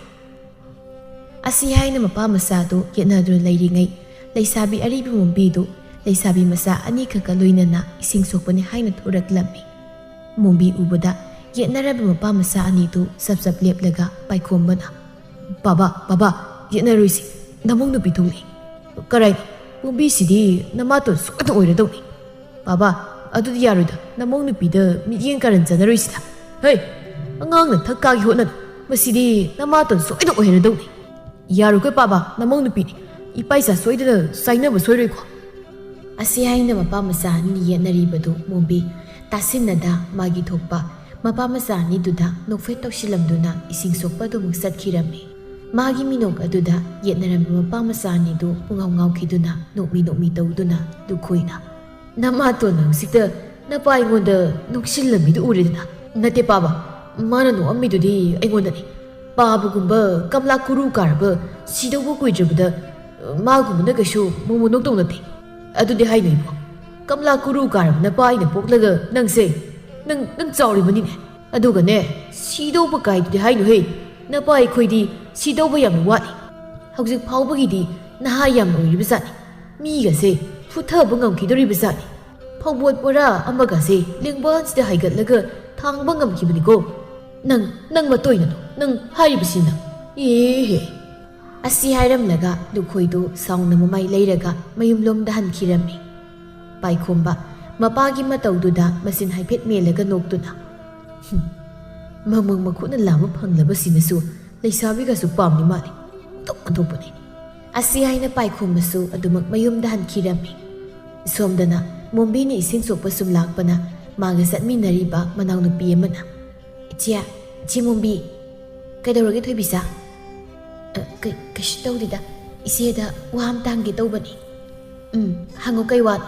S1: ꯑꯁꯤ ꯍꯥꯏꯅ ꯃꯄꯥ ꯃꯆꯥꯗꯨ ꯌꯦꯠꯅꯗꯨꯅ ꯂꯩꯔꯤꯉꯩ ꯂꯩꯁꯥꯕꯤ ꯑꯔꯤꯕꯤ ꯃꯣꯝꯕꯤꯗꯨ ꯂꯩꯁꯥꯕꯤ ꯃꯆꯥ ꯑꯅꯤꯈꯛꯀ ꯂꯣꯏꯅꯅ ꯏꯁꯤꯡ ꯁꯣꯛꯄꯅꯤ ꯍꯥꯏꯅ ꯊꯣꯔꯛꯂꯝꯃꯤ ꯃꯣꯝꯕꯤ ꯎꯕꯗ ꯌꯦꯠꯅꯔꯕ ꯃꯄꯥ ꯃꯆꯥ ꯑꯅꯤꯗꯨ ꯆꯞ ꯂꯦꯞꯂꯒ ꯄꯥꯏꯈꯣꯝꯕꯅ ꯕꯥꯕꯥ ꯌꯦꯠꯅꯔꯣꯏꯁꯤ ꯅꯃꯧ ꯅꯨꯄꯤ ꯊꯣꯛꯂꯛꯏ ꯀꯔꯥꯏꯅꯣ ꯃꯣꯝꯕꯤꯁꯤꯗꯤ ꯅꯃꯥꯇꯣꯟ ꯁꯣꯏꯗꯅ ꯑꯣꯏꯔꯗꯧꯅꯤ ꯕꯥꯕꯥ ꯑꯗꯨꯗꯤ ꯌꯥꯔꯣꯏꯗ ꯅꯃꯧ ꯅꯨꯄꯤꯗ ꯃꯤꯠꯌꯦꯡ ꯀꯥꯔꯟ ꯆꯥꯅꯔꯣꯏꯁꯤꯗ ꯍꯩ ꯑꯉꯥꯡꯅ ꯊꯛ ꯀꯥꯒꯤ ꯍꯣꯠꯅꯅꯨ ꯃꯁꯤꯗꯤ ꯅꯃꯥꯇꯣꯟ ꯁꯣꯏꯗꯅ ꯑꯣꯏꯔꯗꯧꯅꯤ ꯌꯥꯔꯣꯏꯀꯣ ꯄꯥꯕꯥ ꯅꯃꯧ ꯅꯨꯄꯤꯅꯤ ꯏꯄꯥꯏꯆꯥ ꯁꯣꯏꯗꯅ ꯆꯥꯏꯅꯕ ꯁꯣꯏꯔꯣꯏꯀꯣ ꯑꯁꯤ ꯍꯥꯏꯅ ꯃꯄꯥ ꯃꯆꯥ ꯑꯅꯤ ꯌꯦꯠꯅꯔꯤꯕꯗꯨ ꯃꯣꯝꯕꯤ ꯇꯥꯁꯤꯟꯅꯗ ꯃꯥꯒꯤ ꯊꯣꯛꯄ ꯃꯄꯥ ꯃꯆꯥ ꯑꯅꯤꯗꯨꯗ ꯅꯣꯛꯐꯦꯠ ꯇꯧꯁꯤꯜꯂꯝꯗꯨꯅ ꯏꯁꯤꯡ ꯁꯣꯛꯄꯗꯨꯃꯨꯛ ꯆꯠꯈꯤꯔꯝꯃꯤ ꯃꯥꯒꯤ ꯃꯤꯅꯣꯛ ꯑꯗꯨꯗ ꯌꯦꯠꯅꯔꯝꯕ ꯃꯄꯥ ꯃꯆꯥ ꯑꯅꯤꯗꯨ ꯄꯨꯡꯉꯥꯎ ꯉꯥꯎꯈꯤꯗꯨꯅ ꯅꯣꯛꯃꯤ ꯇꯧꯗꯨꯅ ꯂꯨꯈꯣꯏꯅ Nama to nang sikta na pa ingonda nuksilami do uridna. Nate paba, mana no ammi do di ingonda ni. Paba gumba kamla kuru karba sido ko kuijabda magumna kashu mumunok tong nate. Adu di hai nibo. Kamla kuru karba na pa ina poklaga nang se nang chauri mani ne. Adu ga ne sido ba kai di hai no he. Na pa khoi di sido ba yam wani. Hawjik phawba gi di na ha yam oi bisani. Mi ga se futha bangam ki dori bisani. Phawbot pora amaga se lingban sida haigatlaga thangba ngam ki bani ko. Nang matoi na nang hari bisina. He. Asi hairam laga lukhoi do saung na mamai leiraga mayumlom da han khirami. Pai khomba mapagi matau du da masin haipet melaga noktuna. Mamang makuna lama phanglaba sinasu leisabi ga su pamni mali. Tok antopani. Asi haina pai khomba su adumak mayum da han khirami. Somdana Mombi ni ising sopa sumlakpana maga satminariba manaw nupi amana. Ichi Mombi, kaidawrage thoi bisa? Kashi tawdida, iseda waham tangge tawbani. Hango kay wat.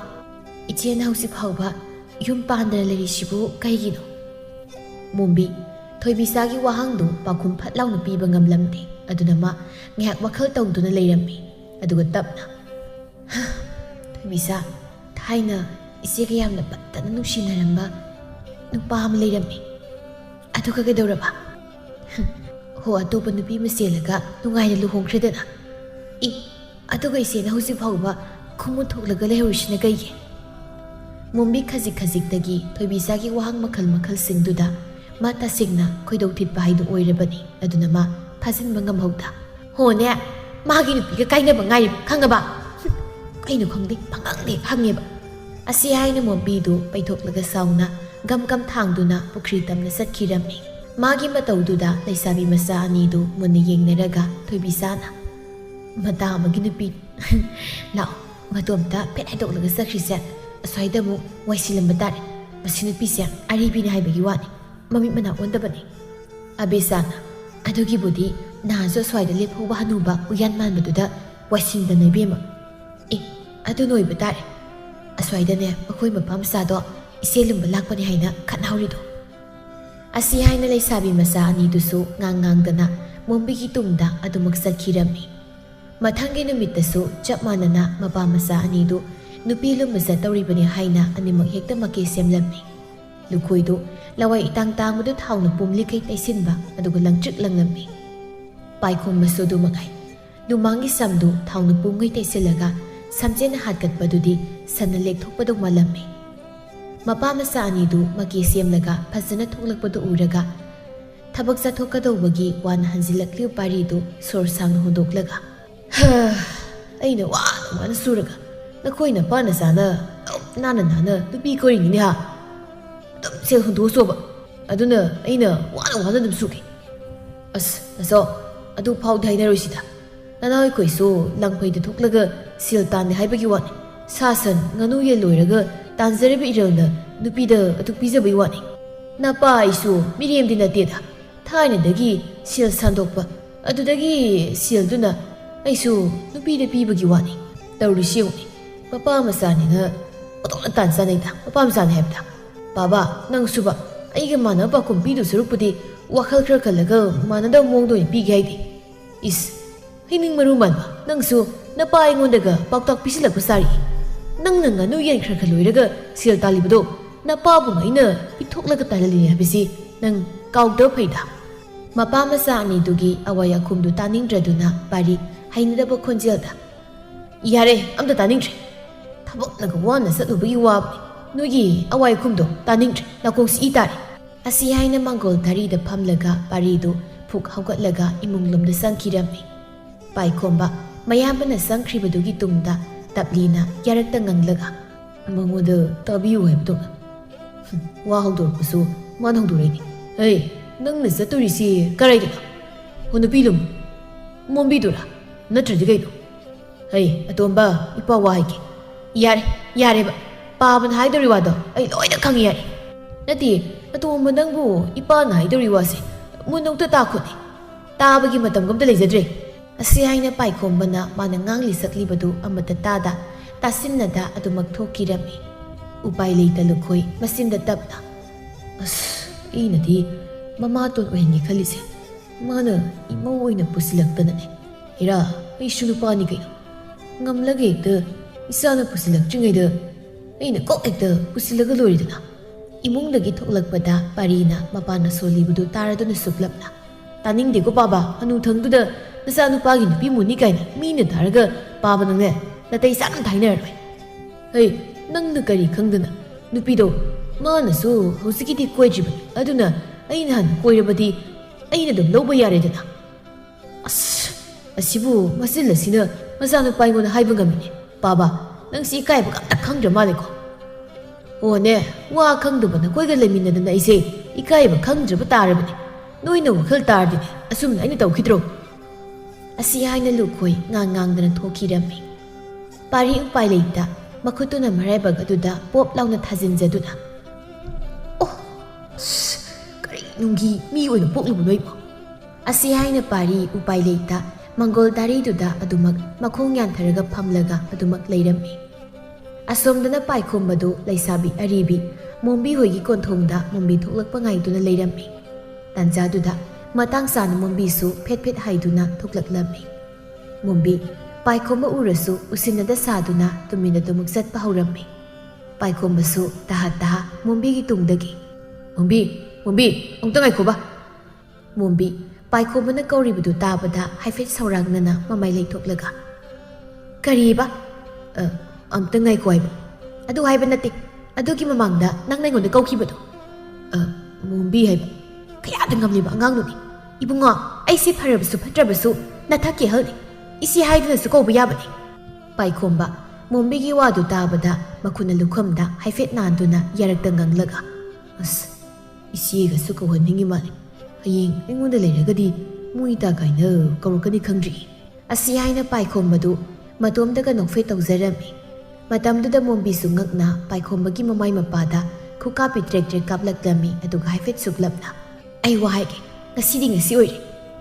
S1: Ichi na husip hawba, yum pandara larisibu kaygino. Mombi, thoi bisa gi wahang do pakum phatlaw nupi bangam lamde. Aduna ma ngihak wakal tawduna layrammi. Aduga tapna. Thoi bisa, Haina isega yamna pattana nungsinaramba nupa ama leirami. Adu kagadauraba. Ho atopa nupi maselaga nungaina luhongkhredana. Aduga isena husik phawba khumu thoklaga lehorisina kaige. Mombi khajik-khajikdagi thoibisagi wahang makhal singduda ma tasingna khoidau thitpa haidu oirabani. Aduna ma phasinba ngamhauda. Ho ne magi nupiga kainaba ngai khangaba. Kaino khangde phangangde hangeba. Asi haina Mombi do paithok sauna gam thangduna pukri tamna satkirami. Magi mataududa leisabi masa ani do munna yengnaraga thoibisana. Mata amagi nupi lao matomta pet haidok sakrise aswaida mu waisilamba tare. Masi nupi se aribina haibagi wani mami mana ondabani. Abesana adugi budi nazo swaida lephoba hanuba uyan manbaduda waisindana bema. Adu noiba tare. Aswaidane makoi mapam sado iselumba lakpani haina khanhaurido. Asi haina leisabi masa ani dusu ngang-ngangdana Mombi gi tungda adumak satkirami. Mathangi numittasu chap manana mapa masa ani du nupi lumasa tawribani haina animak hekta make semlammi. Lukhoi do lawai itang tangmudu thawna pumli kai taisinba aduga langchik langlammi. Paikhom maso du makai. Lumangi samdu thawna pumngai taisilaga samjen hatgatpadudi sana lekthokpadu malammi. Mapa masa anidu maki semlaga phajana thoklakpadu uraga thabak chathokadawbagi wan hanjilakliu paridu sor sang hondoklaga. Aina wana suraga nakhoina pana sana nana nupi koringini ha. Dum sel hondosoba aduna aina wana dum suki. Aso adu phawdi hainaroisida. Nanai koiso langphaida thoklaga sil tan haibagi wani. Sasan nganu ye loiraga tanzarebe iralna nupida atuk pijabai wani. Napa isu miriam dinateda. Thaina dagi sil sandokpa adudagi sil duna aisu nupida pibagi wani. Tawrisi uni. Papa masani na otona tanzanaida. Papa masani haibda. Baba nang suba aiga mana pa kumpidu surupudi wakhal khar khalaga manada mongdo ni pigi haidi. Hining maruman ba nang su napa ingondaga paktak pisilak pasari. Nang nganu yen khar khaloiraga sil talibdo napa bu ngaina pithoklaga talali habisi nang kaugda phaida. Mapa masa ani dugi awaya khumdu taningdraduna pari hainadaba khonjelda. Yare amda taningdre. Thabak wana satubagi wabni. Nugi awai khumdo taningdre nakongsi itare. Asi haina mangol dari da phamlaga paridu phuk haugatlaga imunglomda sangkirami. Paikhomba mayambana sangkhribadugi tungda taplina yarakta nganglaga mangoda tabiyu haibdo. Wa hawdorpasu man hawdoraini. Hey, nangna saturisi karaidana. Honupilum Mombidura natradi gaino. Hey, atomba ipa wa haike. Yare ba. Paban haidori wado ay loina khangi yare. Nati atomba nangbu ipa na haidori wase munongta takhuni. Tabagi matam gamta leijadre. Asi haina paikhomba na mana ngangli saklibadu amata tada tasimnada adumak thokirami. Upai leita lukhoi masinda tapna. As inadi mama ton ohengi khalise. Mana imau oina pusilaktanane. Ira aishu nupani kaino. Ngamlage ekta isana pusilakchingayda aina kok ekta pusilaga loridana. Imungdagi thoklakpada parina mapana solibudu taraduna suklapna. Taningdego baba anu thangduda nasa nupagi nupi muni kaina mina taraga baba nangne natai sakam thainaroi. Hey, nangna kari khangdana nupido manasu hausikidi koijibani aduna aina han koirabadi aina dum loba yaredana. Asibu masilasina masana paingona haiba ngamine. Baba, nang si ikaiba kamta khangdra maleko. Oh ne, wa khangdabana koiga leminadana ise ikaiba khangdraba tarabane. Noina wakhal tardine asumna aina tawkhidro. Asi haina lukhoi ngang-ngangdana thokirami. Pari upai leita makhutuna maraibag aduda pop launa thajinjaduna. Oh, kari nungi mi oina poklubu noibo. Asi haina pari upai leita Mangol dari duda adumak makhong yantharaga phamlaga adumak leirami. Asomdana paikombadu laisabi aribi mombi hoigi konthongda mombi thoklakpa ngaiduna leirami. Tanjaduda matang sana mombi su phet haiduna thoklaklami. Mombi paikomba urasu usinada saduna tumina dumuk satpa haurami. Paikomba su taha mombi gi tungdagi. Mombi, ongta ngaikoba. Mombi paikobana kauribudu tabada haifet saurangnana mamai leithoklaga. Kariba? Amta ngaiko haiba. Adu haiba nate. Adugi mamangda nang naingonda kaukibado. Mombi haiba. Kayada ngamliba angangnuni. Ibunga, aisi pharabasu phatrabasu nathaki halni. Isi haidanasu kauba yabani. Paikomba mombigi wadu tabada makuna lukhamda haifet nanduna yarakta nganglaga. Isi gasu kawhaningi mali. Haying aingonda leiragadi muita kaina kawrakani khangdri. Asi haina paikombadu matomdaga nokfe tawjarami. Matamduda mombi su ngakna paikombagi mamai mapada khukapi trek kaplaklami aduga haifet suklapna. Ai wahaige ngasidi ngasi oire.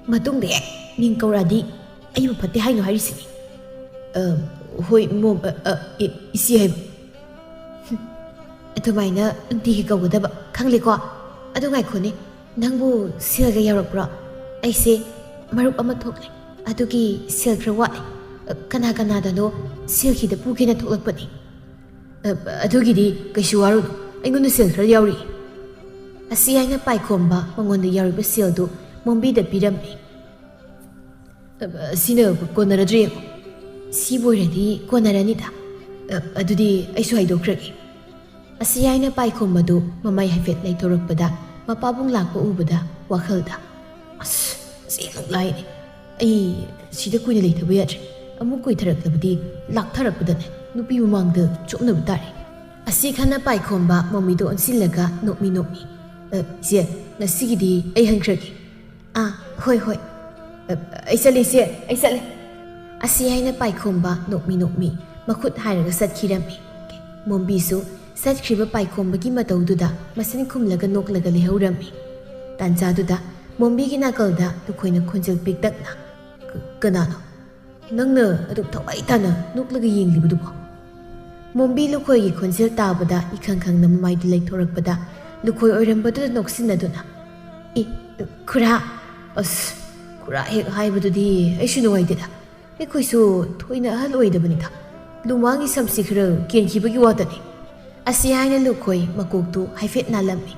S1: Matungde ning kawradi ayu phatte haino harisini. Hoi mom isi haiba. Adumaina nungtigi kawgadaba khangleko. Adu ngaikhone nangbu silga yarakbra aise marup ama thokle adugi sil khra wale kana dano silki da pugena thoklakpani adugi di kaisu waru aingon sil khra yauri asi aina paikomba mangon da yaruba sil do mombi da pirammi sina konaradri si boiradi konarani da adudi aisu haidokragi asi aina paikomba do mamai haifet leitorakpada mapabung lakpa ubada wakhalda. Sinang laini. Ay, sida kuina leitaba yadre. Amuk koi tharaklabadi laktharakpadane nupi mamangda chopnaba tare. Asi khana paikomba mamido onsillaga nokmi. Sia, nasigidi ay hankragi. Hoi. Ay sale. Asi haina paikomba nokmi makhut hairaga satkirami. Mombisu Satkriba paikomba mataududa masin khumlaga noklaga lehaurami. Tanjaduda mombi gi nakalda tukhoina khonjel piktakna. Kanano? Nangna aduk thawai tana noklaga yenglibudubo. Mombi lukhoi gi khonjel tabada ikhang na mamai dilai thorakpada lukhoi oirambadu noksinaduna. Khura khura hek haibadudi aishu nuwaideda. Ekhoisu thoina ahal oidabanida. Lumangi samsikhra kenkibagi watani. Asi haina lukhoi makoktu haifet nalami.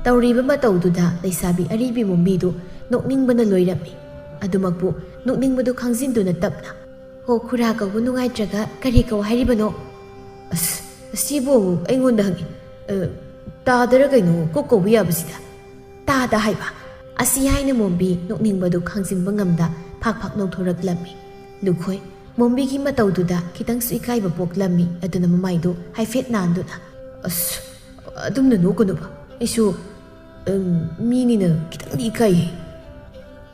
S1: Tauriba mataududa laisabi aribi mombidu nokningbana loirami. Adumakbu nokningbadu khangzinduna tapna. Ho khura kawu nungaitraga kari kaw hairibano. Asibo aingonda hangi. Tadara kaino kokobu yabasida. Tada haiba. Asi haina mombi nokningbadu khangzinba ngamda phak nokthораklami. Lukhoi Mombigi mataududa kitang su ikaiba poklami aduna mamaido haifet nanduna. Adumna nokonuba. Isu minina kitang di ikai.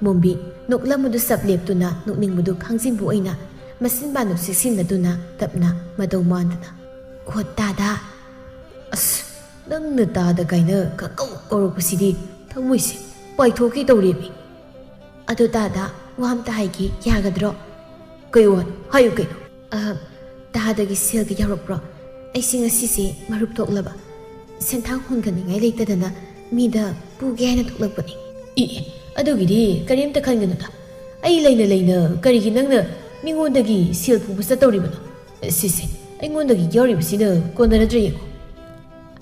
S1: Mombi noklamudu sapleptuna nokningmudu khangzinbu aina masinba nupsiksinaduna tapna madau mandana. Tada. Nangna tada kaina kakaukorokpasidi thamoise paithoki tawremi. Adu tada wahamta haigi yagadro. Kayon, hayo kayo. Tahadagi silga yaropro. ꯑꯩꯁꯤ ꯉꯁꯤꯁꯦ ꯃꯔꯨꯞ ꯊꯣꯛꯂꯕ ꯁꯦꯟꯊꯥꯡ ꯍꯨꯟꯒꯅꯤꯡꯉꯥꯏ ꯂꯩꯇꯗꯅ ꯃꯤꯗ ꯄꯨꯒꯦ ꯍꯥꯏꯅ ꯊꯣꯛꯂꯛꯄꯅꯤ. ꯑꯗꯨꯒꯤꯗꯤ ꯀꯔꯤꯝꯇ ꯈꯟꯒꯅꯨꯗ. ꯑꯩ ꯂꯩꯅ ꯂꯩꯅ ꯀꯔꯤꯒꯤ ꯅꯪꯅ ꯃꯤꯉꯣꯟꯗꯒꯤ ꯁꯦꯜ ꯄꯨꯕ ꯆꯠꯇꯧꯔꯤꯕꯅꯣ? ꯁꯤꯁꯦ ꯑꯩꯉꯣꯟꯗꯒꯤ ꯌꯥꯎꯔꯤꯕꯁꯤꯅ ꯀꯣꯟꯅꯔꯗ꯭ꯔ ꯌꯦꯡꯉꯣ.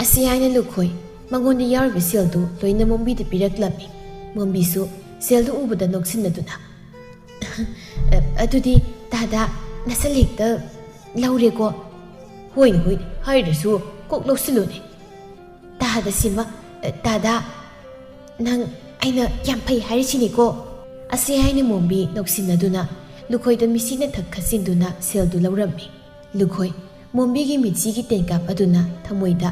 S1: ꯑꯁꯤ ꯍꯥꯏꯅ ꯂꯨꯈꯣꯏ ꯃꯉꯣꯟꯗ ꯌꯥꯎꯔꯤꯕ ꯁꯦꯜꯗꯨ ꯂꯣꯏꯅ ꯃꯣꯝꯕꯤꯗ ꯄꯤꯔꯛꯂꯝꯃꯤ. ꯃꯣꯝꯕꯤꯁꯨ ꯁꯦꯜꯗꯨ ꯎꯕꯗ ꯅꯣꯛꯁꯤꯟꯅꯗꯨꯅ ꯑꯗꯨꯗꯤ ꯇꯥꯗ ꯅꯁꯜ ꯍꯦꯛꯇ ꯂꯧꯔꯦꯀꯣ? ꯍꯣꯏꯅꯦ ꯍꯣꯏꯅꯦ ꯍꯥꯏꯔꯁꯨ ꯀꯣꯛ ꯂꯧꯁꯤꯜꯂꯨꯅꯦ. ꯇꯥꯗ ꯁꯤꯃ ꯇꯥꯗ ꯅꯪ ꯑꯩꯅ ꯌꯥꯝ ꯐꯩ ꯍꯥꯏꯔꯤꯁꯤꯅꯤꯀꯣ. ꯑꯁꯤ ꯍꯥꯏꯅ ꯃꯣꯝꯕꯤ ꯅꯣꯛꯁꯤꯟꯅꯗꯨꯅ ꯂꯨꯈꯣꯏꯗ ꯃꯤꯆꯤꯅ ꯊꯛ ꯈꯠꯆꯤꯟꯗꯨꯅ ꯁꯦꯜꯗꯨ ꯂꯧꯔꯝꯃꯤ. ꯂꯨꯈꯣꯏ ꯃꯣꯝꯕꯤꯒꯤ ꯃꯤꯆꯤꯒꯤ ꯇꯦꯟꯀꯥꯞ ꯑꯗꯨꯅ ꯊꯃꯣꯏꯗ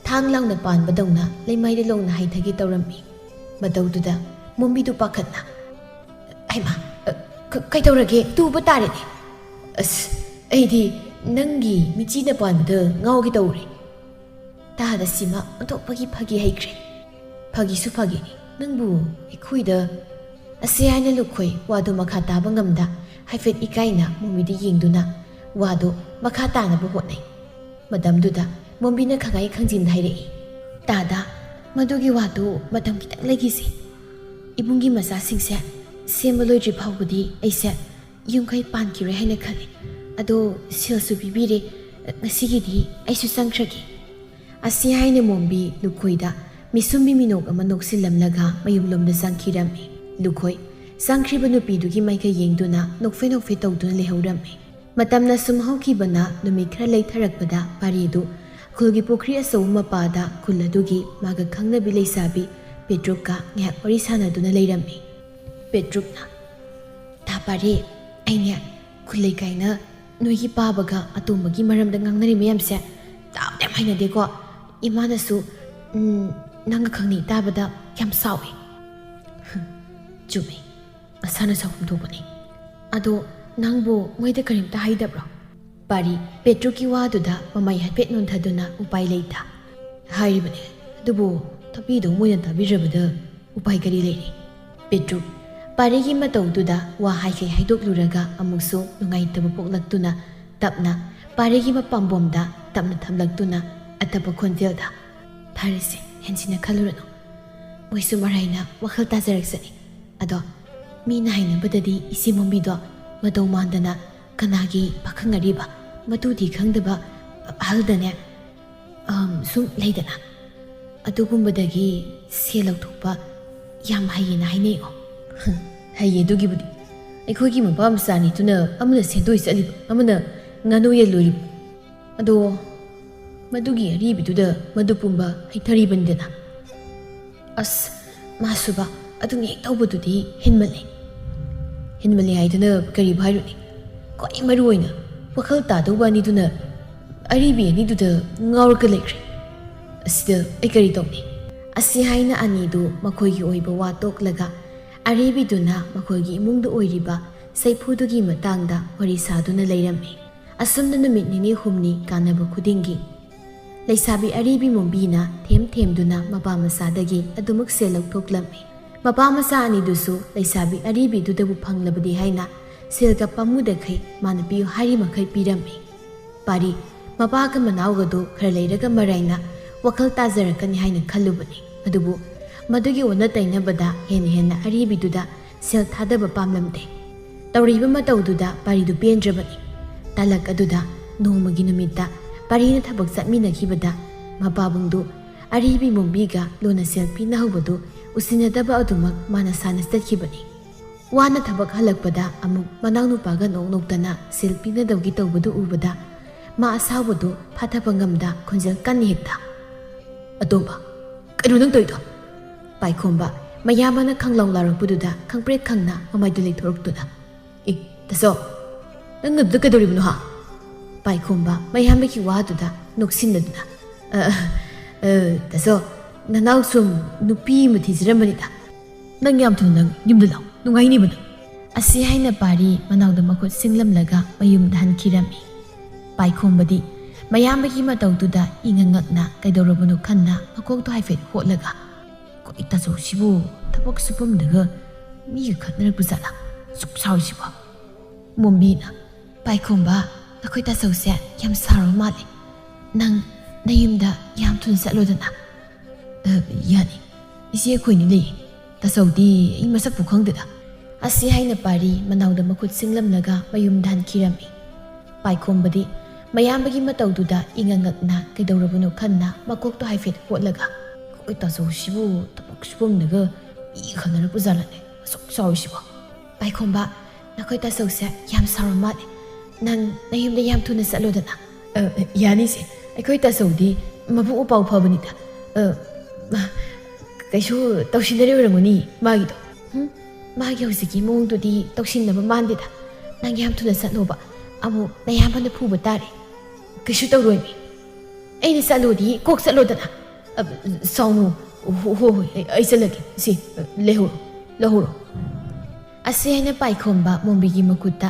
S1: ꯊꯥꯡ ꯂꯥꯎꯅ ꯄꯥꯟꯕꯗꯧꯅ ꯂꯩꯃꯥꯏꯗ ꯂꯣꯡꯅ ꯍꯥꯏꯊꯒꯦ ꯇꯧꯔꯝꯃꯤ. ꯃꯇꯧꯗꯨꯗ ꯃꯣꯝꯕꯤꯗꯨ ꯄꯥꯈꯠꯅ ꯑꯩꯃ ꯀꯩꯗꯧꯔꯒꯦ? ꯇꯨꯕ ꯇꯥꯔꯦꯅꯦ. ꯑꯁ ꯑꯩꯗꯤ ꯅꯪꯒꯤ ꯃꯤꯆꯤꯅ ꯄꯥꯟꯕꯗ ꯉꯥꯎꯒꯦ ꯇꯧꯔꯦ. ꯇꯥꯗ ꯁꯤꯃ ꯑꯣꯟꯊꯣꯛꯄꯒꯤ ꯐꯥꯒꯤ ꯍꯩꯈ꯭ꯔꯦ. ꯐꯥꯒꯤꯁꯨ ꯐꯥꯒꯤꯅꯤ ꯅꯪꯕꯨ ꯑꯩꯈꯣꯏꯗ. ꯑꯁꯤ ꯍꯥꯏꯅ ꯂꯨꯈꯣꯏ ꯋꯥꯗꯨ ꯃꯈꯥ ꯇꯥꯕ ꯉꯝꯗ ꯍꯥꯏꯐꯦꯠ ꯏꯀꯥꯏꯅ ꯃꯣꯝꯕꯤꯗ ꯌꯦꯡꯗꯨꯅ ꯋꯥꯗꯨ ꯃꯈꯥ ꯇꯥꯅꯕ ꯍꯣꯠꯅꯩ. ꯃꯇꯝꯗꯨꯗ ꯃꯣꯝꯕꯤꯅ ꯈꯪꯉꯥꯏ ꯈꯪꯖꯤꯟ ꯍꯥꯏꯔꯛꯏ. ꯇꯥꯗ ꯃꯗꯨꯒꯤ ꯋꯥꯗꯨ ꯃꯇꯝ ꯈꯤꯇꯪ ꯂꯩꯈꯤꯁꯤ. ꯏꯕꯨꯡꯒꯤ ꯃꯆꯥꯁꯤꯡꯁꯦ ꯁꯦꯝꯕ ꯂꯣꯏꯗ꯭ꯔꯤ ꯐꯥꯎꯕꯗꯤ ꯑꯩꯁꯦ ꯌꯨꯝꯈꯩ ꯄꯥꯟꯈꯤꯔꯣꯏ ꯍꯥꯏꯅ ꯈꯜꯂꯤ. ꯑꯗꯣ ꯁꯦꯜꯁꯨ ꯄꯤꯕꯤꯔꯦ. ꯉꯁꯤꯒꯤꯗꯤ ꯑꯩꯁꯨ ꯆꯪꯈ꯭ꯔꯒꯦ. ꯑꯁꯤ ꯍꯥꯏꯅ ꯃꯣꯝꯕꯤ ꯂꯨꯈꯣꯏꯗ ꯃꯤꯁꯨꯝꯕꯤ ꯃꯤꯅꯣꯛ ꯑꯃ ꯅꯣꯛꯁꯤꯜꯂꯝꯂꯒ ꯃꯌꯨꯝꯂꯣꯝꯗ ꯆꯪꯈꯤꯔꯝꯃꯤ. ꯂꯨꯈꯣꯏ ꯆꯪꯈ꯭ꯔꯤꯕ ꯅꯨꯄꯤꯗꯨꯒꯤ ꯃꯥꯏꯀꯩ ꯌꯦꯡꯗꯨꯅ ꯅꯣꯛꯐꯦ ꯅꯣꯛꯐꯦ ꯇꯧꯗꯨꯅ ꯂꯩꯍꯧꯔꯝꯃꯤ. ꯃꯇꯝꯅ ꯁꯨꯝ ꯍꯧꯈꯤꯕꯅ ꯅꯨꯃꯤꯠ ꯈꯔ ꯂꯩꯊꯔꯛꯄꯗ ꯄꯥꯔꯤꯗꯨ ꯈꯨꯜꯒꯤ ꯄꯨꯈ꯭ꯔꯤ ꯑꯆꯧꯕ ꯃꯄꯥꯗ ꯈꯨꯜ ꯑꯗꯨꯒꯤ ꯃꯥꯒ ꯈꯪꯅꯕꯤ ꯂꯩꯁꯥꯕꯤ ꯄꯦꯇ꯭ꯔꯨꯛꯀ ꯉꯥꯏꯍꯥꯛ ꯋꯥꯔꯤ ꯁꯥꯟꯅꯗꯨꯅ ꯂꯩꯔꯝꯃꯤ. ꯄꯦꯇ꯭ꯔꯨꯛꯅ ꯇꯥ ꯄꯥꯔꯤ ꯑꯩꯅꯦ ꯈꯨꯜ ꯂꯩꯀꯥꯏꯅ ꯅꯣꯏꯒꯤ ꯄꯥꯕꯒ ꯑꯇꯣꯝꯕꯒꯤ ꯃꯔꯝꯗ ꯉꯥꯡꯅꯔꯤ ꯃꯌꯥꯝꯁꯦ ꯇꯥꯕꯗ ꯌꯥꯝ ꯍꯩꯅꯗꯦꯀꯣ. ꯏꯃꯥꯅꯁꯨ ꯅꯪꯒ ꯈꯪꯅꯩ ꯇꯥꯕꯗ ꯌꯥꯝ ꯁꯥꯎꯏ. ꯆꯨꯝꯃꯤ ꯃꯁꯥꯅ ꯁꯥꯎꯐꯝ ꯊꯣꯛꯄꯅꯤ. ꯑꯗꯣ ꯅꯪꯕꯨ ꯃꯣꯏꯗ ꯀꯔꯤꯝꯇ ꯍꯥꯏꯗꯕ꯭ꯔꯣ? ꯄꯥꯔꯤ ꯄꯦꯇ꯭ꯔꯨꯛꯀꯤ ꯋꯥꯗꯨꯗ ꯃꯃꯥꯏ ꯍꯥꯏꯐꯦꯠ ꯅꯣꯟꯊꯗꯨꯅ ꯎꯄꯥꯏ ꯂꯩꯇ ꯍꯥꯏꯔꯤꯕꯅꯤ. ꯑꯗꯨꯕꯨ ꯇꯥꯕꯤꯗꯧ ꯃꯣꯏꯅ ꯇꯥꯕꯤꯗ꯭ꯔꯕꯗ ꯎꯄꯥꯏ ꯀꯔꯤ ꯂꯩꯔꯤ? ꯄꯦꯇ꯭ꯔꯨꯛ ꯄꯥꯔꯤꯒꯤ ꯃꯇꯧꯗꯨꯗ ꯋꯥ ꯍꯥꯏꯀꯩ ꯍꯥꯏꯗꯣꯛꯂꯨꯔꯒ ꯑꯃꯨꯛꯁꯨ ꯅꯨꯡꯉꯥꯏꯇꯕ ꯄꯣꯛꯂꯛꯇꯨꯅ ꯇꯞꯅ ꯄꯥꯔꯤꯒꯤ ꯃꯄꯥꯝꯕꯣꯝꯗ ꯇꯞꯅ ꯊꯝꯂꯛꯇꯨꯅ ꯑꯇꯞꯄ ꯈꯣꯟꯖꯦꯜꯗ ꯐꯔꯦꯁꯦ ꯍꯦꯟꯖꯤꯟꯅ ꯈꯜꯂꯨꯔꯅꯨ. ꯃꯣꯏꯁꯨ ꯃꯔꯥꯏꯅ ꯋꯥꯈꯜ ꯇꯥꯖꯔꯛꯆꯅꯤ. ꯑꯗꯣ ꯃꯤꯅ ꯍꯥꯏꯅꯕꯗꯗꯤ ꯏꯆꯦ ꯃꯣꯝꯕꯤꯗꯣ ꯃꯇꯧ ꯃꯥꯟꯗꯅ ꯀꯅꯥꯒꯤ ꯄꯥꯈꯪ ꯑꯔꯤꯕ ꯃꯇꯨꯗꯤ ꯈꯪꯗꯕ ꯑꯍꯜꯗꯅꯦ ꯁꯨꯝ ꯂꯩꯗꯅ ꯑꯗꯨꯒꯨꯝꯕꯗꯒꯤ ꯁꯦꯜ ꯂꯧꯊꯣꯛꯄ ꯌꯥꯝ ꯍꯩꯌꯦꯅ ꯍꯥꯏꯅꯩꯉꯣ. ꯍꯩꯌꯦ ꯑꯗꯨꯒꯤꯕꯨꯗꯤ. ꯑꯩꯈꯣꯏꯒꯤ ꯃꯄꯥ ꯃꯆꯥꯅꯤꯗꯨꯅ ꯑꯃꯅ ꯁꯦꯟꯗꯣꯏ ꯆꯠꯂꯤꯕ ꯑꯃꯅ ꯉꯥꯅꯨ ꯌꯦꯟ ꯂꯣꯏꯔꯤꯕ. ꯑꯗꯣ ꯃꯗꯨꯒꯤ ꯑꯔꯤꯕꯗꯨꯗ ꯃꯗꯨ ꯄꯨꯝꯕ ꯍꯩꯊꯔꯤꯕꯅꯤꯗꯅ. ꯑꯁ ꯃꯥꯁꯨꯕ ꯑꯗꯨꯝ ꯍꯦꯛ ꯇꯧꯕꯗꯨꯗꯤ ꯍꯦꯟꯃꯜꯂꯦ. ꯍꯦꯟꯃꯜꯂꯦ ꯍꯥꯏꯗꯅ ꯀꯔꯤꯕꯨ ꯍꯥꯏꯔꯨꯅꯤ? ꯈ꯭ꯋꯥꯏ ꯃꯔꯨ ꯑꯣꯏꯅ ꯋꯥꯈꯜ ꯇꯥꯗꯧꯕ ꯑꯅꯤꯗꯨꯅ ꯑꯔꯤꯕꯤ ꯑꯅꯤꯗꯨꯗ ꯉꯥꯎꯔꯒ ꯂꯩꯈ꯭ꯔꯦ. ꯑꯁꯤꯗ ꯑꯩ ꯀꯔꯤ ꯇꯧꯅꯤ? ꯑꯁꯤ ꯍꯥꯏꯅ ꯑꯅꯤꯗꯨ ꯃꯈꯣꯏꯒꯤ ꯑꯣꯏꯕ ꯋꯥ ꯇꯣꯛꯂꯒ ꯑꯔꯤꯕꯤꯗꯨꯅ ꯃꯈꯣꯏꯒꯤ ꯏꯃꯨꯡꯗ ꯑꯣꯏꯔꯤꯕ ꯁꯩꯐꯨꯗꯨꯒꯤ ꯃꯇꯥꯡꯗ ꯋꯥꯔꯤ ꯁꯥꯗꯨꯅ ꯂꯩꯔꯝꯃꯤ. ꯑꯁꯨꯝꯅ ꯅꯨꯃꯤꯠ ꯅꯤꯅꯤ ꯍꯨꯝꯅꯤ ꯀꯥꯟꯅꯕ ꯈꯨꯗꯤꯡꯒꯤ ꯂꯩꯁꯥꯕꯤ ꯑꯔꯤꯕꯤ ꯃꯣꯝꯕꯤꯅ ꯊꯦꯝ ꯊꯦꯝꯗꯨꯅ ꯃꯄꯥ ꯃꯆꯥꯗꯒꯤ ꯑꯗꯨꯃꯛ ꯁꯦꯜ ꯂꯧꯊꯣꯛꯂꯝꯃꯤ. ꯃꯄꯥ ꯃꯆꯥ ꯑꯅꯤꯗꯨꯁꯨ ꯂꯩꯁꯥꯕꯤ ꯑꯔꯤꯕꯤꯗꯨꯗꯕꯨ ꯐꯪꯂꯕꯗꯤ ꯍꯥꯏꯅ ꯁꯦꯜꯒ ꯄꯥꯝꯃꯨꯗꯈꯩ ꯃꯥꯅ ꯄꯤꯌꯨ ꯍꯥꯏꯔꯤꯃꯈꯩ ꯄꯤꯔꯝꯃꯤ. ꯄꯥꯔꯤ ꯃꯄꯥꯒ ꯃꯅꯥꯎꯒꯗꯨ ꯈꯔ ꯂꯩꯔꯒ ꯃꯔꯥꯏꯅ ꯋꯥꯈꯜ ꯇꯥꯖꯔꯛꯀꯅꯤ ꯍꯥꯏꯅ ꯈꯜꯂꯨꯕꯅꯤ. ꯑꯗꯨꯕꯨ ꯃꯗꯨꯒꯤ ꯑꯣꯟꯅ ꯇꯩꯅꯕꯗ ꯍꯦꯟꯅ ꯑꯔꯤꯕꯤꯗꯨꯗ ꯁꯦꯜ ꯊꯥꯗꯕ ꯄꯥꯝꯂꯝꯗꯦ. ꯇꯧꯔꯤꯕ ꯃꯇꯧꯗꯨꯗ ꯄꯥꯔꯤꯗꯨ ꯄꯦꯟꯗ꯭ꯔꯕꯅꯤ. ꯇꯥꯂꯛ ꯑꯗꯨꯗ ꯅꯣꯡꯃꯒꯤ ꯅꯨꯃꯤꯠꯇ ꯄꯥꯔꯤꯅ ꯊꯕꯛ ꯆꯠꯃꯤꯟꯅꯈꯤꯕꯗ ꯃꯄꯥꯕꯨꯡꯗꯨ ꯑꯔꯤꯕꯤ ꯃꯣꯝꯕꯤꯒ ꯂꯣꯟꯅ ꯁꯦꯜ ꯄꯤꯅꯍꯧꯕꯗꯨ ꯎꯁꯤꯟꯅꯗꯕ ꯑꯗꯨꯃꯛ ꯃꯥꯅ ꯁꯥꯅ ꯆꯠꯈꯤꯕꯅꯤ. ꯋꯥꯅ ꯊꯕꯛ ꯍꯜꯂꯛꯄꯗ ꯑꯃꯨꯛ ꯃꯅꯥꯎꯅꯨꯄꯥꯒ ꯅꯣꯛ ꯅꯣꯛꯇꯅ ꯁꯦꯜ ꯄꯤꯅꯗꯧꯒꯤ ꯇꯧꯕꯗꯨ ꯎꯕꯗ ꯃꯥ ꯑꯁꯥꯎꯕꯗꯨ ꯐꯥꯊꯕ ꯉꯝꯗ ꯈꯣꯟꯖꯦꯜ ꯀꯟꯅ ꯍꯦꯛꯇ ꯑꯇꯣꯝꯕ ꯀꯩꯅꯣ ꯅꯪ ꯇꯧꯔꯤꯗꯣ? ꯄꯥꯏꯈꯣꯝꯕ ꯃꯌꯥꯝꯕꯅ ꯈꯪꯂꯥꯎ ꯂꯥꯎꯔꯛꯄꯗꯨꯗ ꯈꯪꯄ꯭ꯔꯦꯛ ꯈꯪꯅ ꯃꯃꯥꯏꯗꯨ ꯂꯩꯊꯣꯔꯛꯇꯨꯅ ꯇꯥꯆꯧ ꯅꯪ ꯑꯗꯨꯗ ꯀꯩꯗꯧꯔꯤꯕꯅꯣ ꯍꯥ? ꯄꯥꯏꯈꯣꯝꯕ ꯃꯌꯥꯝꯕꯒꯤ ꯋꯥꯗꯨꯗ ꯅꯣꯛꯁꯤꯟꯅꯗꯨꯅ ꯇꯥꯆꯧ ꯅꯅꯥꯎ ꯁꯨꯝ ꯅꯨꯄꯤ ꯑꯃ ꯊꯤꯖꯔꯝꯕꯅꯤꯗ. ꯅꯪ ꯌꯥꯝ ꯊꯨꯅ ꯅꯪ ꯌꯨꯝꯗ ꯂꯥꯛ ꯅꯨꯡꯉꯥꯏꯅꯤꯕ ꯅꯪ. ꯑꯁꯤ ꯍꯥꯏꯅ ꯄꯥꯔꯤ ꯃꯅꯥꯎꯗ ꯃꯈꯨꯠ ꯁꯤꯡꯂꯝꯂꯒ ꯃꯌꯨꯝꯗ ꯍꯟꯈꯤꯔꯝꯃꯤ. ꯄꯥꯏꯈꯣꯝꯕꯗꯤ ꯃꯌꯥꯝꯕꯒꯤ ꯃꯇꯧꯗꯨꯗ ꯏꯉꯛ ꯉꯛꯅ ꯀꯩꯗꯧꯔꯕꯅꯣ ꯈꯟꯅ ꯃꯀꯣꯛꯇꯣ ꯍꯥꯏꯐꯦꯠ ꯍꯣꯠꯂꯒ ꯀꯣꯏ ꯇꯥꯆꯧꯁꯤꯕꯨ ꯊꯕꯛ ꯁꯨꯐꯝꯗꯒ ꯃꯤꯒ ꯈꯠꯅꯔꯛꯄ ꯖꯥꯠꯂꯥ ꯁꯨꯛ ꯁꯥꯎꯔꯤꯁꯤꯕꯣ? ꯃꯣꯝꯕꯤꯅ ꯄꯥꯏꯈꯣꯝꯕ ꯑꯩꯈꯣꯏ ꯇꯥꯆꯧꯁꯦ ꯌꯥꯝ ꯁꯥꯎꯔꯕ ꯃꯥꯜꯂꯦ. ꯅꯪ ꯅꯌꯨꯝꯗ ꯌꯥꯝ ꯊꯨꯅ ꯆꯠꯂꯣꯗꯅ. ꯌꯥꯅꯤ. ꯏꯆꯦ ꯑꯩꯈꯣꯏꯅꯤ ꯂꯩꯌꯦ. ꯇꯥꯆꯧꯗꯤ ꯑꯩ ꯃꯁꯛꯄꯨ ꯈꯪꯗꯦꯗ. ꯑꯁꯤ ꯍꯥꯏꯅ ꯄꯥꯔꯤ ꯃꯅꯥꯎꯗ ꯃꯈꯨꯠ ꯁꯤꯡꯂꯝꯂꯒ ꯃꯌꯨꯝꯗ ꯍꯟꯈꯤꯔꯝꯃꯤ. ꯄꯥꯏꯈꯣꯝꯕꯗꯤ ꯃꯌꯥꯝꯕꯒꯤ ꯃꯇꯧꯗꯨꯗ ꯏꯉꯛꯉꯛꯅ ꯀꯩꯗꯧꯔꯕꯅꯣ ꯈꯟꯅ ꯃꯀꯣꯛꯇꯣ ꯍꯥꯏꯐꯦꯠ ꯍꯣꯠꯂꯒ ꯑꯩꯈꯣꯏ ꯇꯥꯆꯧꯁꯤꯕꯨ ꯊꯕꯛ ꯁꯨꯐꯝꯗꯒ ꯏ ꯈꯟꯅꯔꯛꯄ ꯖꯥꯠꯂꯅꯦ ꯑꯁꯨꯛ ꯆꯥꯎꯔꯤꯁꯤꯕꯣ. ꯄꯥꯏꯈꯣꯝꯕ, ꯅꯈꯣꯏ ꯇꯥꯆꯧꯁꯦ ꯌꯥꯝ ꯁꯥꯎꯔ ꯃꯥꯜꯂꯦ. ꯅꯪ ꯅꯌꯨꯝꯗ ꯌꯥꯝ ꯊꯨꯅ ꯆꯠꯂꯣꯗꯅ. ꯌꯥꯅꯤꯁꯦ. ꯑꯩꯈꯣꯏ ꯇꯥꯆꯧꯗꯤ ꯃꯕꯨꯛ ꯃꯄꯥꯎ ꯐꯕꯅꯤꯗ. ꯀꯩꯁꯨ ꯇꯧꯁꯤꯟꯅꯔꯤ ꯑꯣꯏꯔꯝꯒꯅꯤ ꯃꯥꯒꯤꯗꯣ. ꯃꯥꯒꯤ ꯍꯧꯖꯤꯛꯀꯤ ꯃꯑꯣꯡꯗꯨꯗꯤ ꯇꯧꯁꯤꯟꯅꯕ ꯃꯥꯟꯗꯦꯗ. ꯅꯪ ꯌꯥꯝ ꯊꯨꯅ ꯆꯠꯂꯣꯕ. ꯑꯃꯨꯛ ꯅꯌꯥꯝꯕꯅ ꯐꯨꯕ ꯇꯥꯔꯦ. ꯀꯩꯁꯨ ꯇꯧꯔꯣꯏꯃꯤ. ꯑꯩꯅ ꯆꯠꯂꯣꯗꯤ ꯀꯣꯛ ꯆꯠꯂꯣꯗꯅ. ꯁꯥꯎꯅꯨ. ꯍꯣꯏ ꯑꯩ ꯆꯠꯂꯒꯦ. ꯁꯤ ꯂꯧꯍꯧꯔꯣ. ꯑꯁꯤ ꯍꯥꯏꯅ ꯄꯥꯏꯈꯣꯝꯕ ꯃꯣꯝꯕꯤꯒꯤ ꯃꯈꯨꯠꯇ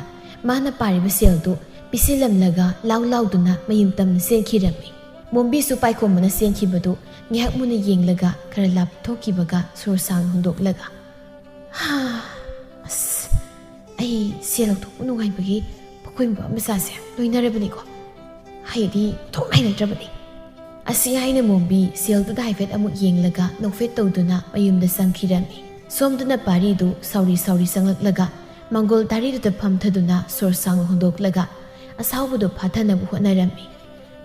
S1: ꯃꯥꯅ ꯄꯥꯏꯔꯤꯕ ꯁꯦꯜꯗꯨ ꯄꯤꯁꯤꯜꯂꯝꯂꯒ ꯂꯥꯎꯗꯨꯅ ꯃꯌꯨꯝ ꯇꯝꯅ ꯆꯦꯟꯈꯤꯔꯝꯃꯤ. ꯃꯣꯝꯕꯤꯁꯨ ꯄꯥꯏꯈꯣꯝꯕꯅ ꯆꯦꯟꯈꯤꯕꯗꯨ ꯉꯥꯏꯍꯥꯛ ꯃꯨꯟꯅ ꯌꯦꯡꯂꯒ ꯈꯔ ꯂꯥꯞꯊꯣꯛꯈꯤꯕꯒ ꯁꯣꯔ ꯁꯥꯡꯅ ꯍꯣꯟꯗꯣꯛꯂꯒ ꯑꯁ ꯑꯩ ꯁꯦꯜ ꯂꯧꯊꯣꯛꯄ ꯅꯨꯡꯉꯥꯏꯕꯒꯤ ꯃꯈꯣꯏ ꯃꯆꯥꯁꯦ ꯂꯣꯏꯅꯔꯕꯅꯤꯀꯣ. ꯍꯥꯏꯗꯤ ꯊꯣꯛ ꯂꯩꯅꯗ꯭ꯔꯕꯅꯤ. ꯑꯁꯤ ꯍꯥꯏꯅ ꯃꯣꯝꯕꯤ ꯁꯦꯜꯗꯨꯗ ꯍꯥꯏꯐꯦꯠ ꯑꯃꯨꯛ ꯌꯦꯡꯂꯒ ꯅꯣꯛꯐꯦꯠ ꯇꯧꯗꯨꯅ ꯃꯌꯨꯝꯗ ꯆꯪꯈꯤꯔꯝꯃꯤ. ꯁꯣꯝꯗꯅ ꯄꯥꯔꯤꯗꯨ ꯁꯥꯎꯔꯤ ꯆꯪꯂꯛꯂꯒ ꯃꯪꯒꯣꯜ ꯗꯥꯔꯤꯗꯨꯗ ꯐꯝꯊꯗꯨꯅ ꯁꯣꯔ ꯁꯥꯡꯅ ꯍꯣꯟꯗꯣꯛꯂꯒ ꯑꯁꯥꯎꯕꯗꯨ ꯐꯥꯊꯅꯕ ꯍꯣꯠꯅꯔꯝꯃꯤ.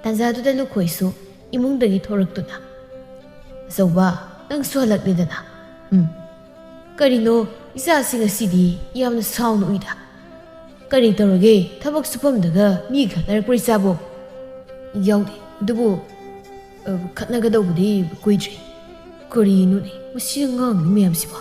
S1: ꯇꯥꯟꯖꯥꯗꯨꯗ ꯂꯨꯈꯣꯏꯁꯨ ꯏꯃꯨꯡꯗꯒꯤ ꯊꯣꯔꯛꯇꯨꯅ ꯑꯆꯧꯕ, ꯅꯪꯁꯨ ꯍꯜꯂꯛꯂꯦꯗꯅ. ꯀꯔꯤꯅꯣ ꯏꯆꯥꯁꯤ ꯉꯁꯤꯗꯤ ꯌꯥꯝꯅ ꯁꯥꯎꯅ ꯎꯏꯗ. ꯀꯔꯤ ꯇꯧꯔꯒꯦ? ꯊꯕꯛ ꯁꯨꯐꯝꯗꯒ ꯃꯤ ꯈꯠꯅꯔꯛꯄ꯭ꯔ ꯏꯆꯥꯕꯣ? ꯌꯥꯎꯗꯦ. ꯑꯗꯨꯕꯨ ꯈꯠꯅꯒꯗꯧꯕꯗꯤ ꯀꯨꯏꯗ꯭ꯔꯤ. ꯀꯔꯤꯅꯣꯅꯦ ꯃꯁꯤꯗ ꯉꯥꯡꯂꯤ ꯃꯌꯥꯝꯁꯤꯕꯣ?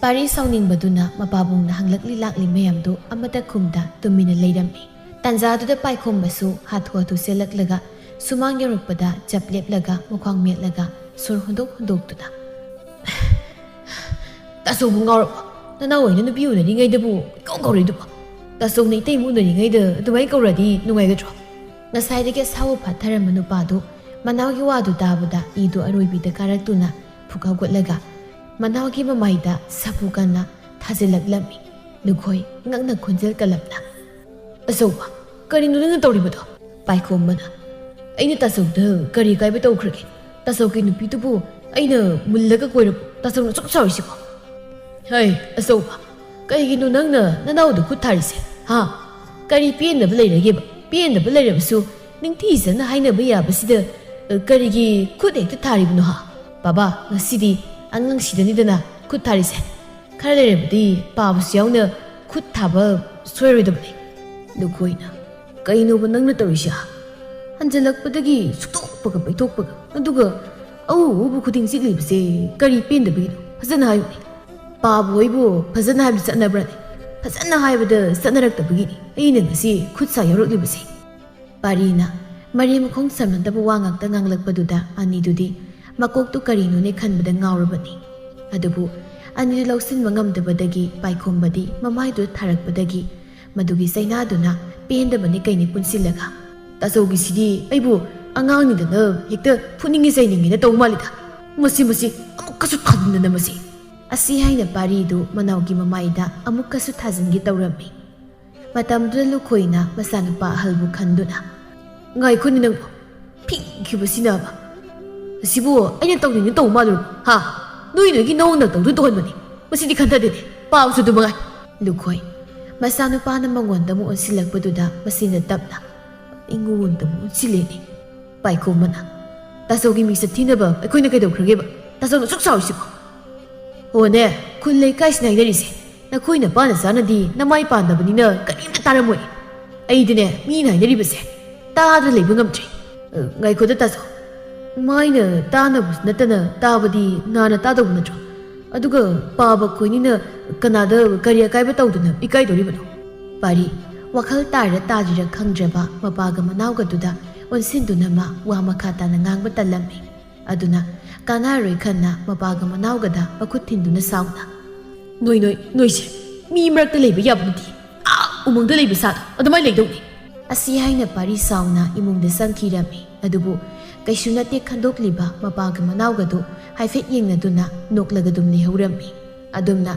S1: ꯄꯥꯔꯤ ꯁꯥꯎꯅꯤꯡꯕꯗꯨꯅ ꯃꯄꯥꯕꯨꯡꯅ ꯍꯪꯂꯛꯂꯤ ꯂꯥꯛꯂꯤ ꯃꯌꯥꯝꯗꯨ ꯑꯃꯠꯇ ꯈꯨꯝꯗ ꯇꯨꯃꯤꯟꯅ ꯂꯩꯔꯝꯃꯤ. ꯇꯥꯟꯖꯥꯗꯨꯗ ꯄꯥꯏꯈꯣꯝꯕꯁꯨ ꯍꯥꯊꯨ ꯆꯦꯜꯂꯛꯂꯒ ꯁꯨꯃꯥꯡ ꯌꯧꯔꯛꯄꯗ ꯆꯞ ꯂꯦꯞꯂꯒ ꯃꯈ꯭ꯋꯥꯡ ꯃꯦꯠꯂꯒ ꯁꯣꯔ ꯍꯣꯟꯗꯣꯛꯇꯨꯅ ꯇꯥꯆꯧꯕꯨ ꯉꯥꯎꯔꯕꯣ? ꯅꯅꯥꯎ ꯑꯣꯏꯅ ꯅꯨꯄꯤ ꯎꯅꯔꯤꯉꯩꯗꯕꯨ ꯀꯧꯔꯤꯗꯨꯕꯣ? ꯇꯥꯆꯧꯅ ꯏꯇꯩꯃ ꯎꯅꯔꯤꯉꯩꯗ ꯑꯗꯨꯃꯥꯏꯅ ꯀꯧꯔꯗꯤ ꯅꯨꯡꯉꯥꯏꯒꯗ꯭ꯔꯣ? ꯉꯁꯥꯏꯗꯒꯤ ꯑꯁꯥꯎꯕ ꯐꯥꯊꯔꯝꯕ ꯅꯨꯄꯥꯗꯨ ꯃꯅꯥꯎꯒꯤ ꯋꯥꯗꯨ ꯇꯥꯕꯗ ꯏꯗꯨ ꯑꯔꯣꯏꯕꯤꯗ ꯀꯥꯔꯛꯇꯨꯅ ꯐꯨꯛ ꯍꯧꯒꯠꯂꯒ ꯃꯅꯥꯎꯒꯤ ꯃꯃꯥꯏꯗ ꯁꯥꯐꯨ ꯀꯟꯅ ꯊꯥꯖꯤꯜꯂꯛꯂꯝꯃꯤ. ꯂꯨꯈꯣꯏ ꯉꯛꯅ ꯈꯣꯟꯖꯦꯜ ꯀꯜꯂꯞꯅ ꯑꯆꯧꯕ, ꯀꯔꯤꯅꯣ ꯅꯪꯅ ꯇꯧꯔꯤꯕꯗꯣ? ꯄꯥꯏꯈꯣꯝꯕꯅ ꯑꯩꯅ ꯇꯥꯆꯧꯗ ꯀꯔꯤ ꯑꯀꯥꯏꯕ ꯇꯧꯈ꯭ꯔꯒꯦ? ꯇꯥꯆꯧꯒꯤ ꯅꯨꯄꯤꯗꯨꯕꯨ ꯑꯩꯅ ꯃꯨꯜꯂꯒ ꯀꯣꯏꯔꯕ ꯇꯥꯆꯧꯅ ꯁꯨꯛ ꯁꯥꯎꯔꯤꯁꯤꯕꯣ? ꯍꯩ ꯑꯆꯧꯕ, ꯀꯩꯒꯤꯅꯣ ꯅꯪꯅ ꯅꯅꯥꯎꯗ ꯈꯨꯠ ꯊꯥꯔꯤꯁꯦ? ꯀꯔꯤ ꯄꯦꯟꯗꯕ ꯂꯩꯔꯒꯦꯕ? ꯄꯦꯟꯗꯕ ꯂꯩꯔꯕꯁꯨ ꯅꯤꯡꯊꯤꯖꯅ ꯍꯥꯏꯅꯕ ꯌꯥꯕꯁꯤꯗ ꯀꯔꯤꯒꯤ ꯈꯨꯠ ꯍꯦꯛꯇ ꯊꯥꯔꯤꯕꯅꯣ? ꯕꯥꯕꯥ, ꯉꯁꯤꯗꯤ ꯑꯉꯥꯡꯁꯤꯗꯅꯤꯗꯅ ꯈꯨꯠ ꯊꯥꯔꯤꯁꯦ. ꯈꯔ ꯂꯩꯔꯕꯗꯤ ꯄꯥꯕꯁꯨ ꯌꯥꯎꯅ ꯈꯨꯠ ꯊꯥꯕ ꯁꯣꯏꯔꯣꯏꯗꯕꯅꯤ. ꯂꯨꯈꯣꯏꯅ ꯀꯩꯅꯣꯕ ꯅꯪꯅ ꯇꯧꯔꯤꯁꯦ? ꯍꯟꯖꯤꯜꯂꯛꯄꯗꯒꯤ ꯁꯨꯛꯇꯣꯛꯄꯒ ꯄꯩꯊꯣꯛꯄꯒ, ꯑꯗꯨꯒ ꯑꯎ ꯈꯨꯗꯤꯡ ꯆꯤꯛꯂꯤꯕꯁꯦ ꯀꯔꯤ ꯄꯦꯟꯗꯕꯒꯤꯅꯣ? ꯐꯖꯅ ꯍꯥꯏꯌꯨꯅꯦ. ꯄꯥꯕ ꯍꯣꯏꯕꯨ ꯐꯖꯅ ꯍꯥꯏꯕꯗ ꯆꯠꯅꯕ꯭ꯔꯅꯦ? ꯐꯖꯅ ꯍꯥꯏꯕꯗ ꯆꯠꯅꯔꯛꯇꯕꯒꯤꯅꯤ ꯑꯩꯅ ꯉꯁꯤ ꯈꯨꯠ ꯁꯥ ꯌꯥꯎꯔꯛꯂꯤꯕꯁꯦ. ꯄꯥꯔꯤꯅ ꯃꯔꯤ ꯃꯈꯣꯡ ꯁꯝꯅꯗꯕ ꯋꯥ ꯉꯥꯛꯇ ꯉꯥꯡꯂꯛꯄꯗꯨꯗ ꯑꯅꯤꯗꯨꯗꯤ ꯃꯀꯣꯛꯇꯨ ꯀꯔꯤꯅꯣꯅꯦ ꯈꯟꯕꯗ ꯉꯥꯎꯔꯕꯅꯤ. ꯑꯗꯨꯕꯨ ꯑꯅꯤꯗꯨ ꯂꯧꯁꯤꯟꯕ ꯉꯝꯗꯕꯗꯒꯤ ꯄꯥꯏꯈꯣꯝꯕꯗꯤ ꯃꯃꯥꯏꯗꯨ ꯊꯥꯔꯛꯄꯗꯒꯤ ꯃꯗꯨꯒꯤ ꯆꯩꯅꯥꯗꯨꯅ ꯄꯦꯟꯗꯕꯅꯤ ꯀꯩꯅꯤ ꯄꯨꯟꯁꯤꯜꯂꯒ ꯇꯥꯆꯧꯒꯤꯁꯤꯗꯤ ꯑꯩꯕꯨ ꯑꯉꯥꯡꯅꯤꯗꯅ ꯍꯦꯛꯇ ꯐꯨꯅꯤꯡꯉꯤ ꯆꯩꯅꯤꯡꯉꯤꯅ ꯇꯧ ꯃꯥꯜꯂꯤꯗ. ꯃꯁꯤ ꯑꯃꯨꯛꯀꯁꯨ ꯊꯥꯖꯤꯟꯗꯅ ꯃꯁꯤ. ꯑꯁꯤ ꯍꯥꯏꯅ ꯄꯥꯔꯤꯗꯨ ꯃꯅꯥꯎꯒꯤ ꯃꯃꯥꯏꯗ ꯑꯃꯨꯛꯀꯁꯨ ꯊꯥꯖꯤꯟꯒꯦ ꯇꯧꯔꯝꯃꯤ. ꯃꯇꯝꯗꯨꯗ ꯂꯨꯈꯣꯏꯅ ꯃꯆꯥꯅꯨꯄꯥ ꯑꯍꯜꯕꯨ ꯈꯟꯗꯨꯅ ꯉꯥꯏꯈꯣꯅꯤ ꯅꯪꯕꯨ ꯐꯤꯡꯈꯤꯕꯁꯤꯅꯕ. ꯑꯁꯤꯕꯨ ꯑꯩꯅ ꯇꯧꯅꯤꯡꯅ ꯇꯧ ꯃꯥꯜꯂꯨꯔꯕ? ꯅꯣꯏꯒꯤ ꯅꯧꯅ ꯇꯧꯗꯨꯅ ꯇꯧꯍꯟꯕꯅꯤ. ꯃꯁꯤꯗꯤ ꯈꯟꯊꯗꯦꯅꯦ. ꯄꯥꯕꯁꯨ ꯑꯗꯨ ꯃꯉꯥꯏ. ꯂꯨꯈꯣꯏ ꯃꯆꯥꯅꯨꯄꯥꯅ ꯃꯉꯣꯟꯗ ꯑꯃꯨꯛ ꯑꯣꯟꯁꯤꯜꯂꯛꯄꯗꯨꯗ ꯃꯁꯤꯅ ꯇꯞꯅ ꯑꯩꯉꯣꯟꯗ ꯑꯃꯨꯛ ꯑꯣꯟꯁꯤꯜꯂꯦꯅꯦ. ꯄꯥꯏꯈꯣꯝꯕꯅ ꯇꯥꯆꯧꯒꯤ ꯃꯤꯡꯆꯠ ꯊꯤꯅꯕ ꯑꯩꯈꯣꯏꯅ ꯀꯩꯗꯧꯈ꯭ꯔꯒꯦꯕ? ꯇꯥꯆꯧꯅ ꯁꯨꯛ ꯁꯥꯎꯔꯤꯁꯤꯕꯣ? ꯍꯣꯅꯦ, ꯈꯨꯜ ꯂꯩꯀꯥꯏꯁꯤꯅ ꯍꯥꯏꯅꯔꯤꯁꯦ ꯅꯈꯣꯏ ꯅꯄꯥꯅ ꯆꯥꯅꯗꯤ ꯅꯃꯥꯏ ꯄꯥꯟꯗꯕꯅꯤꯅ ꯀꯔꯤꯝꯇ ꯇꯥꯔꯝꯃꯣꯏ. ꯑꯩꯗꯤꯅꯦ ꯃꯤꯅ ꯍꯥꯏꯅꯔꯤꯕꯁꯦ ꯇꯥꯗ ꯂꯩꯕ ꯉꯝꯗ꯭ꯔꯦ. ꯉꯥꯏꯈꯣꯗ ꯇꯥꯆꯧ, ꯃꯥꯏꯅ ꯇꯥꯅꯕꯁꯨ ꯅꯠꯇꯅ ꯇꯥꯕꯗꯤ ꯅꯥꯅ ꯇꯥꯗꯧꯕ ꯅꯠꯇ꯭ꯔꯣ? ꯑꯗꯨꯒ ꯄꯥꯕ ꯈꯣꯏꯅꯤꯅ ꯀꯅꯥꯗ ꯀꯔꯤ ꯑꯀꯥꯏꯕ ꯇꯧꯗꯨꯅ ꯏꯀꯥꯏꯗꯣꯔꯤꯕꯅꯣ? ꯄꯥꯔꯤ ꯋꯥꯈꯜ ꯇꯥꯔ ꯇꯥꯗ꯭ꯔꯤꯔ ꯈꯪꯗ꯭ꯔꯕ ꯃꯄꯥꯒ ꯃꯅꯥꯎꯒꯗꯨꯗ ꯑꯣꯟꯁꯤꯟꯗꯨꯅ ꯃꯥ ꯋꯥ ꯃꯈꯥ ꯇꯥꯅ ꯉꯥꯡꯕ ꯇꯜꯂꯝꯃꯤ. ꯑꯗꯨꯅ ꯀꯥꯟꯅꯔꯣꯏ ꯈꯟꯅ ꯃꯄꯥꯒ ꯃꯅꯥꯎꯒꯗ ꯃꯈꯨꯠ ꯊꯤꯟꯗꯨꯅ ꯁꯥꯎꯅ ꯅꯣꯏꯁꯦ ꯃꯤ ꯃꯔꯛꯇ ꯂꯩꯕ ꯌꯥꯕ ꯅꯠꯇꯦ. ꯎꯃꯪꯗ ꯂꯩꯕ ꯁꯥꯗꯣ ꯑꯗꯨꯃꯥꯏꯅ ꯂꯩꯗꯧꯅꯤ. ꯑꯁꯤ ꯍꯥꯏꯅ ꯄꯥꯔꯤ ꯁꯥꯎꯅ ꯏꯃꯨꯡꯗ ꯆꯪꯈꯤꯔꯝꯃꯤ. ꯑꯗꯨꯕꯨ ꯀꯩꯁꯨ ꯅꯠꯇꯦ ꯈꯟꯗꯣꯛꯂꯤꯕ ꯃꯄꯥꯒ ꯃꯅꯥꯎꯒꯗꯨ ꯍꯥꯏꯐꯦꯠ ꯌꯦꯡꯅꯗꯨꯅ ꯅꯣꯛꯂꯒ ꯑꯗꯨꯝ ꯂꯩꯍꯧꯔꯝꯃꯤ. ꯑꯗꯨꯝꯅ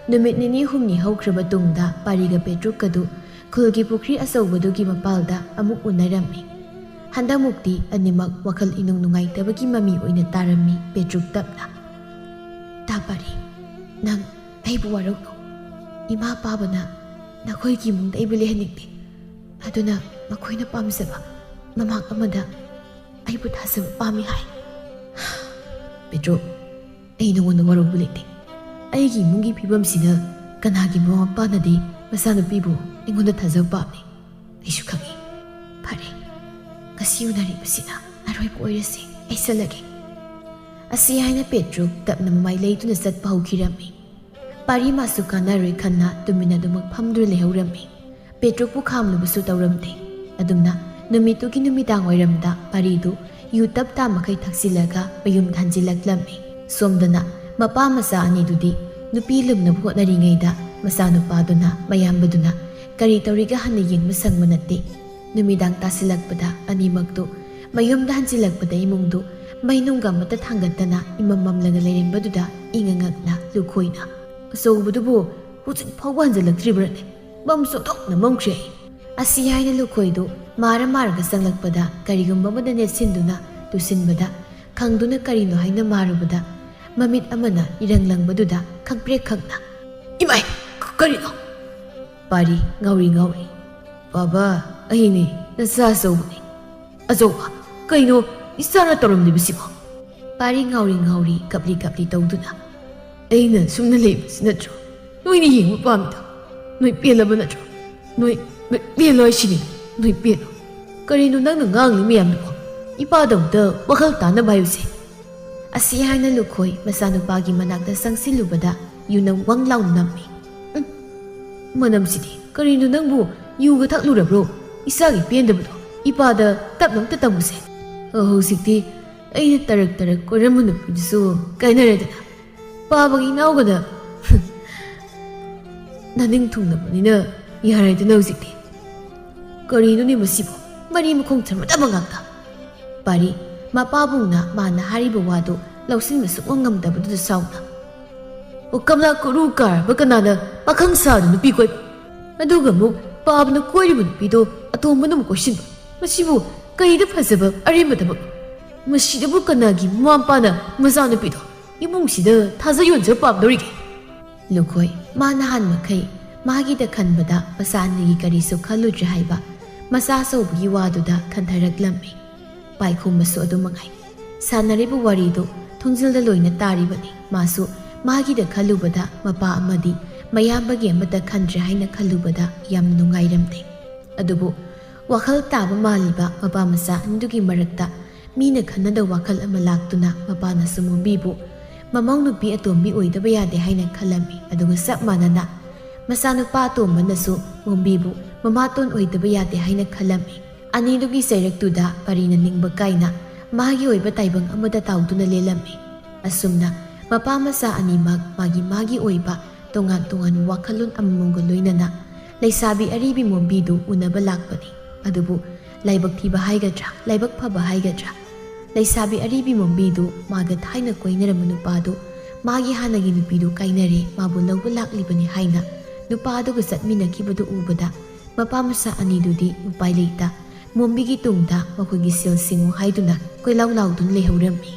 S1: ꯅꯨꯃꯤꯠ ꯅꯤꯅꯤ ꯍꯨꯝꯅꯤ ꯍꯧꯈ꯭ꯔꯕ ꯇꯨꯡꯗ ꯄꯥꯔꯤꯒ ꯄꯦꯇ꯭ꯔꯨꯛꯀꯗꯨ ꯈꯨꯜꯒꯤ ꯄꯨꯈ꯭ꯔꯤ ꯑꯆꯧꯕꯗꯨꯒꯤ ꯃꯄꯥꯜꯗ ꯑꯃꯨꯛ ꯎꯅꯔꯝꯃꯤ. ꯍꯟꯗꯛꯃꯨꯛꯇꯤ ꯑꯅꯤꯃꯛ ꯋꯥꯈꯜ ꯏꯅꯨꯡ ꯅꯨꯡꯉꯥꯏꯇꯕꯒꯤ ꯃꯃꯤ ꯑꯣꯏꯅ ꯇꯥꯔꯝꯃꯤ ꯄꯦꯇ꯭ꯔꯨꯛ ꯇꯞꯅ꯫ ꯗꯥ ꯄꯥꯔꯤ, ꯅꯪ ꯑꯩꯕꯨ ꯋꯥꯔꯧꯅꯨ꯫ ꯏꯃꯥ ꯄꯥꯕꯅ ꯅꯈꯣꯏꯒꯤ ꯏꯃꯨꯡꯗ ꯑꯩꯕꯨ ꯂꯩꯍꯟꯅꯤꯡꯗꯦ, ꯑꯗꯨꯅ ꯃꯈꯣꯏꯅ ꯄꯥꯝꯖꯕ ꯃꯃꯥꯡ ꯑꯃꯗ ꯑꯩꯕꯨ ꯊꯥꯖꯕ ꯄꯥꯝꯃꯤ ꯍꯥꯏ꯫ ꯄꯦꯇ꯭ꯔꯨꯛ, ꯑꯩ ꯅꯉꯣꯟꯗ ꯋꯥꯔꯧꯕ ꯂꯩꯇꯦ꯫ ꯑꯩꯒꯤ ꯏꯃꯨꯡꯒꯤ ꯐꯤꯕꯝꯁꯤꯗ ꯀꯅꯥꯒꯤ ꯃꯃꯥ ꯃꯄꯥꯅꯗꯤ ꯃꯆꯥꯅꯨꯄꯤꯕꯨ ꯑꯩꯉꯣꯟꯗ ꯊꯥꯖꯕ ꯄꯥꯝꯃꯤ, ꯑꯩꯁꯨ ꯈꯪꯏ꯫ ꯐꯔꯦ, ꯉꯁꯤ ꯎꯅꯔꯤꯕꯁꯤꯅ ꯑꯔꯣꯏꯕ ꯑꯣꯏꯔꯁꯤ, ꯑꯩ ꯆꯠꯂꯒꯦ꯫ ꯑꯁꯤ ꯍꯥꯏꯅ ꯄꯦꯇ꯭ꯔꯨꯛ ꯇꯞꯅ ꯃꯃꯥꯏ ꯂꯩꯗꯨꯅ ꯆꯠꯄ ꯍꯧꯈꯤꯔꯝꯃꯤ꯫ ꯄꯥꯔꯤ ꯃꯥꯁꯨ ꯀꯥꯟꯅꯔꯣꯏ ꯈꯟꯅ ꯇꯨꯃꯤꯟꯅ ꯑꯗꯨꯃꯛ ꯐꯝꯗꯨꯅ ꯂꯩꯍꯧꯔꯝꯃꯤ꯫ ꯄꯦꯇ꯭ꯔꯨꯛꯄꯨ ꯈꯥꯝꯂꯨꯕꯁꯨ ꯇꯧꯔꯝꯗꯦ꯫ ꯑꯗꯨꯝꯅ ꯅꯨꯃꯤꯠꯇꯨꯒꯤ ꯅꯨꯃꯤꯗꯥꯡ ꯋꯥꯏꯔꯝꯗ ꯄꯥꯔꯤꯗꯨ ꯌꯨ ꯇꯞ ꯇꯥ ꯃꯈꯩ ꯊꯛꯆꯤꯜꯂꯒ ꯃꯌꯨꯝꯗ ꯍꯟꯖꯤꯜꯂꯛꯂꯝꯃꯤ꯫ ꯁꯣꯝꯗꯅ ꯃꯄꯥ ꯃꯆꯥ ꯑꯅꯤꯗꯨꯗꯤ ꯅꯨꯄꯤ ꯂꯨꯝꯅꯕ ꯍꯣꯠꯅꯔꯤꯉꯩꯗ ꯃꯆꯥꯅꯨꯄꯥꯗꯨꯅ ꯃꯌꯥꯝꯕꯗꯨꯅ ꯀꯔꯤ ꯇꯧꯔꯤꯒ ꯍꯟꯅ ꯌꯦꯡꯕ ꯁꯪꯕ ꯅꯠꯇꯦ꯫ ꯅꯨꯃꯤꯗꯥꯡ ꯇꯥꯁꯤꯜꯂꯛꯄꯗ ꯑꯅꯤꯃꯛꯇꯨ ꯃꯌꯨꯝꯗ ꯍꯟꯖꯤꯜꯂꯛꯄꯗ ꯏꯃꯨꯡꯗꯨ ꯃꯩꯅꯨꯡꯒ ꯑꯃꯠꯇ ꯊꯥꯡꯒꯠꯇꯅ ꯏꯃꯝ ꯃꯝꯂꯒ ꯂꯩꯔꯝꯕꯗꯨꯗ ꯏꯉꯉꯛꯅ ꯂꯨꯈꯣꯏꯅ "ꯑꯆꯧꯕꯗꯨꯕꯨ ꯍꯧꯖꯤꯛ ꯐꯥꯎꯕ ꯍꯟꯖꯤꯜꯂꯛꯇ꯭ꯔꯤꯕ꯭ꯔꯅꯦ? ꯃꯝꯁꯨ ꯑꯣꯟꯊꯣꯛꯅ ꯃꯝꯈ꯭ꯔꯦ"꯫ ꯑꯁꯤ ꯍꯥꯏꯅ ꯂꯨꯈꯣꯏꯗꯨ ꯃꯥꯔꯒ ꯆꯪꯂꯛꯄꯗ ꯀꯔꯤꯒꯨꯝꯕ ꯑꯃꯗ ꯅꯦꯠꯁꯤꯟꯗꯨꯅ ꯇꯨꯁꯤꯟꯕꯗ ꯈꯪꯗꯨꯅ ꯀꯔꯤꯅꯣ ꯍꯥꯏꯅ ꯃꯥꯔꯨꯕꯗ ꯃꯃꯤꯠ ꯑꯃꯅ ꯏꯔꯪ ꯂꯪꯕꯗꯨꯗ ꯈꯪꯄ꯭ꯔꯦꯛ ꯈꯪꯅ "ꯏꯃꯥꯏ, ꯀꯔꯤꯅꯣ?" ꯄꯥꯔꯤ ꯉꯥꯎꯔꯤ ꯉꯥꯎꯔꯤ "ꯕꯥꯕꯥ, ꯑꯩꯅꯦ, ꯅꯆꯥ ꯑꯆꯧꯕꯅꯦ." "ꯑꯆꯧꯕ? ꯀꯩꯅꯣ ꯏꯆꯥꯅ ꯇꯧꯔꯝꯂꯤꯕꯁꯤꯕꯣ?" ꯄꯥꯔꯤ ꯉꯥꯎꯔꯤ ꯉꯥꯎꯔꯤ ꯀꯞꯂꯤ ꯀꯞꯂꯤ ꯇꯧꯗꯨꯅ "ꯑꯩꯅ ꯁꯨꯝꯅ ꯂꯩꯕꯁꯤ ꯅꯠꯇ꯭ꯔꯣ ꯅꯣꯏꯅ ꯌꯦꯡꯕ ꯄꯥꯝꯃꯤꯗꯣ? ꯅꯣꯏ ꯄꯦꯜꯂꯕ ꯅꯠꯇ꯭ꯔꯣ? ꯅꯣꯏ ꯄꯦꯜꯂꯣ ꯍꯥꯏꯁꯤꯅꯤ, ꯅꯣꯏ ꯄꯦꯜꯂꯣ꯫ ꯀꯔꯤꯅꯣ ꯅꯪꯅ ꯉꯥꯡꯂꯤ ꯃꯌꯥꯝꯗꯨꯕꯣ? ꯏꯄꯥꯗ ꯑꯃꯨꯛꯇ ꯋꯥꯈꯜ ꯇꯥꯅꯕ ꯍꯥꯏꯕꯁꯦ." ꯑꯁꯤ ꯍꯥꯏꯅ ꯂꯨꯈꯣꯏ ꯃꯆꯥꯅꯨꯄꯥꯒꯤ ꯃꯅꯥꯛꯇ ꯆꯪꯁꯤꯜꯂꯨꯕꯗ ꯌꯨꯅ ꯋꯪ ꯂꯥꯎꯅ ꯅꯝꯃꯤ꯫ "ꯃꯅꯝꯁꯤꯗꯤ ꯀꯔꯤꯅꯣ, ꯅꯪꯕꯨ ꯌꯨꯒ ꯊꯛꯂꯨꯔꯕ꯭ꯔꯣ? ꯏꯆꯥꯒꯤ ꯄꯦꯟꯗꯕꯗꯣ ꯏꯄꯥꯗ ꯇꯞꯅ ꯑꯝꯇ ꯇꯝꯃꯨꯁꯦ꯫ ꯍꯧꯖꯤꯛꯇꯤ ꯑꯩꯅ ꯇꯔꯛ ꯇꯔꯛ ꯀꯣꯏꯔꯝꯕ ꯅꯨꯄꯤꯗꯨꯁꯨ ꯀꯥꯏꯅꯔꯦꯗꯅ ꯄꯥꯕꯒꯤ ꯏꯅꯥꯎꯒꯗ ꯅꯅꯤꯡ ꯊꯨꯡꯅꯕꯅꯤꯅ ꯌꯥꯔꯦꯗꯅ ꯍꯧꯖꯤꯛꯇꯤ꯫ ꯀꯔꯤꯅꯣꯅꯦ ꯃꯁꯤꯕꯨ, ꯃꯔꯤ ꯃꯈꯣꯡ ꯊꯝꯃꯗꯕ ꯉꯥꯛꯇ." ꯄꯥꯔꯤ ꯃꯄꯥꯕꯨꯡꯅ ꯃꯥꯅ ꯍꯥꯏꯔꯤꯕ ꯋꯥꯗꯨ ꯂꯧꯁꯤꯟꯕ ꯁꯨꯛꯉꯝ ꯉꯝꯗꯕꯗꯨꯗ ꯁꯥꯎꯅ "ꯀꯝꯂꯥ ꯀꯨꯔꯨ ꯀꯥꯔꯕ ꯀꯅꯥꯅ ꯄꯥꯈꯪ ꯁꯥꯗ ꯅꯨꯄꯤ ꯀꯣꯏꯕ? ꯑꯗꯨꯒ ꯑꯃꯨꯛ ꯄꯥꯕꯅ ꯀꯣꯏꯔꯤꯕ ꯅꯨꯄꯤꯗꯣ ꯑꯇꯣꯝꯕꯅ ꯑꯃꯨꯛ ꯀꯣꯏꯁꯤꯟꯕ? ꯃꯁꯤꯕꯨ ꯀꯩꯗ ꯐꯖꯕ ꯑꯔꯦꯝꯕ ꯊꯕꯛ? ꯃꯁꯤꯗꯕꯨ ꯀꯅꯥꯒꯤ ꯃꯃꯥ ꯃꯄꯥꯅ ꯃꯆꯥꯅꯨꯄꯤꯗꯣ ꯏꯃꯨꯡꯁꯤꯗ ꯊꯥꯖ ꯌꯣꯟꯖ ꯄꯥꯝꯗꯧꯔꯤꯒꯦ?" ꯂꯨꯈꯣꯏ ꯃꯥ ꯅꯍꯥꯟ ꯃꯈꯩ ꯃꯥꯒꯤꯗ ꯈꯟꯕꯗ ꯃꯆꯥ ꯑꯅꯤꯒꯤ ꯀꯔꯤꯁꯨ ꯈꯜꯂꯨꯗ꯭ꯔꯦ ꯍꯥꯏꯕ ꯃꯆꯥ ꯑꯆꯧꯕꯒꯤ ꯋꯥꯗꯨꯗ ꯈꯟꯊꯔꯛꯂꯝꯃꯤ꯫ ꯄꯥꯏꯈꯣꯝꯕꯁꯨ ꯑꯗꯨꯃꯉꯥꯏ꯫ ꯁꯥꯟꯅꯔꯤꯕ ꯋꯥꯔꯤꯗꯨ ꯊꯣꯡꯖꯤꯜꯗ ꯂꯣꯏꯅ ꯇꯥꯔꯤꯕꯅꯤ꯫ ꯃꯥꯁꯨ ꯃꯥꯒꯤꯗ ꯈꯜꯂꯨꯕꯗ ꯃꯄꯥ ꯑꯃꯗꯤ ꯃꯌꯥꯝꯕꯒꯤ ꯑꯃꯠꯇ ꯈꯟꯗ꯭ꯔꯦ ꯍꯥꯏꯅ ꯈꯜꯂꯨꯕꯗ ꯌꯥꯝꯅ ꯅꯨꯡꯉꯥꯏꯔꯝꯗꯦ꯫ ꯑꯗꯨꯕꯨ ꯋꯥꯈꯜ ꯇꯥꯕ ꯃꯥꯜꯂꯤꯕ ꯃꯄꯥ ꯃꯆꯥ ꯑꯅꯤꯗꯨꯒꯤ ꯃꯔꯛꯇ ꯃꯤꯅ ꯈꯟꯅꯗꯕ ꯋꯥꯈꯜ ꯑꯃ ꯂꯥꯛꯇꯨꯅ ꯃꯄꯥꯅꯁꯨ ꯃꯣꯝꯕꯤꯕꯨ ꯃꯃꯧ ꯅꯨꯄꯤ ꯑꯇꯣꯝꯕꯤ ꯑꯣꯏꯗꯕ ꯌꯥꯗꯦ ꯍꯥꯏꯅ ꯈꯜꯂꯝꯃꯤ꯫ ꯑꯗꯨꯒ ꯆꯞ ꯃꯥꯟꯅꯅ ꯃꯆꯥꯅꯨꯄꯥ ꯑꯇꯣꯝꯕꯅꯁꯨ ꯃꯣꯝꯕꯤꯕꯨ ꯃꯃꯥꯇꯣꯟ ꯑꯣꯏꯗꯕ ꯌꯥꯗꯦ ꯍꯥꯏꯅ ꯈꯜꯂꯝꯃꯤ꯫ ꯑꯅꯤꯗꯨꯒꯤ ꯆꯩꯔꯛꯇꯨꯗ ꯄꯔꯤꯅ ꯅꯤꯡꯕ ꯀꯥꯏꯅ ꯃꯥꯒꯤ ꯑꯣꯏꯕ ꯇꯥꯏꯕꯪ ꯑꯃꯗ ꯇꯥꯎꯗꯨꯅ ꯂꯦꯜꯂꯝꯃꯤ꯫ ꯑꯁꯨꯝꯅ ꯃꯄꯥ ꯃꯆꯥ ꯑꯅꯤꯃꯛ ꯃꯥꯒꯤ ꯑꯣꯏꯕ ꯇꯣꯉꯥꯟ ꯇꯣꯉꯥꯟꯕ ꯋꯥꯈꯜꯂꯣꯟ ꯑꯃꯃꯝꯒ ꯂꯣꯏꯅꯅ ꯂꯩꯁꯥꯕꯤ ꯑꯔꯤꯕꯤ ꯃꯣꯝꯕꯤꯗꯨ ꯎꯅꯕ ꯂꯥꯛꯄꯅꯤ꯫ ꯑꯗꯨꯕꯨ ꯂꯥꯏꯕꯛ ꯊꯤꯕ ꯍꯥꯏꯒꯗ꯭ꯔꯥ ꯂꯥꯏꯕꯛ ꯐꯕ ꯍꯥꯏꯒꯗ꯭ꯔꯥ, ꯂꯩꯁꯥꯕꯤ ꯑꯔꯤꯕꯤ ꯃꯣꯝꯕꯤꯗꯨ ꯃꯥꯒ ꯊꯥꯏꯅ ꯀꯣꯏꯅꯔꯝꯕ ꯅꯨꯄꯥꯗꯨ ꯃꯥꯒꯤ ꯍꯥꯟꯅꯒꯤ ꯅꯨꯄꯤꯗꯨ ꯀꯥꯏꯅꯔꯦ, ꯃꯥꯕꯨ ꯂꯧꯕ ꯂꯥꯛꯂꯤꯕꯅꯤ ꯍꯥꯏꯅ ꯅꯨꯄꯥꯗꯨꯒ ꯆꯠꯃꯤꯟꯅꯈꯤꯕꯗꯨ ꯎꯕꯗ ꯃꯄꯥ ꯃꯆꯥ ꯑꯅꯤꯗꯨꯗꯤ ꯎꯄꯥꯏ ꯂꯩꯇ ꯃꯣꯝꯕꯤꯒꯤ ꯇꯨꯡꯗ ꯃꯈꯣꯏꯒꯤ ꯁꯦꯜ ꯁꯤꯡꯉꯨ ꯍꯥꯏꯗꯨꯅ ꯀꯣꯏꯂꯥꯎ ꯂꯥꯎꯗꯨꯅ ꯂꯩꯍꯧꯔꯝꯃꯤ꯫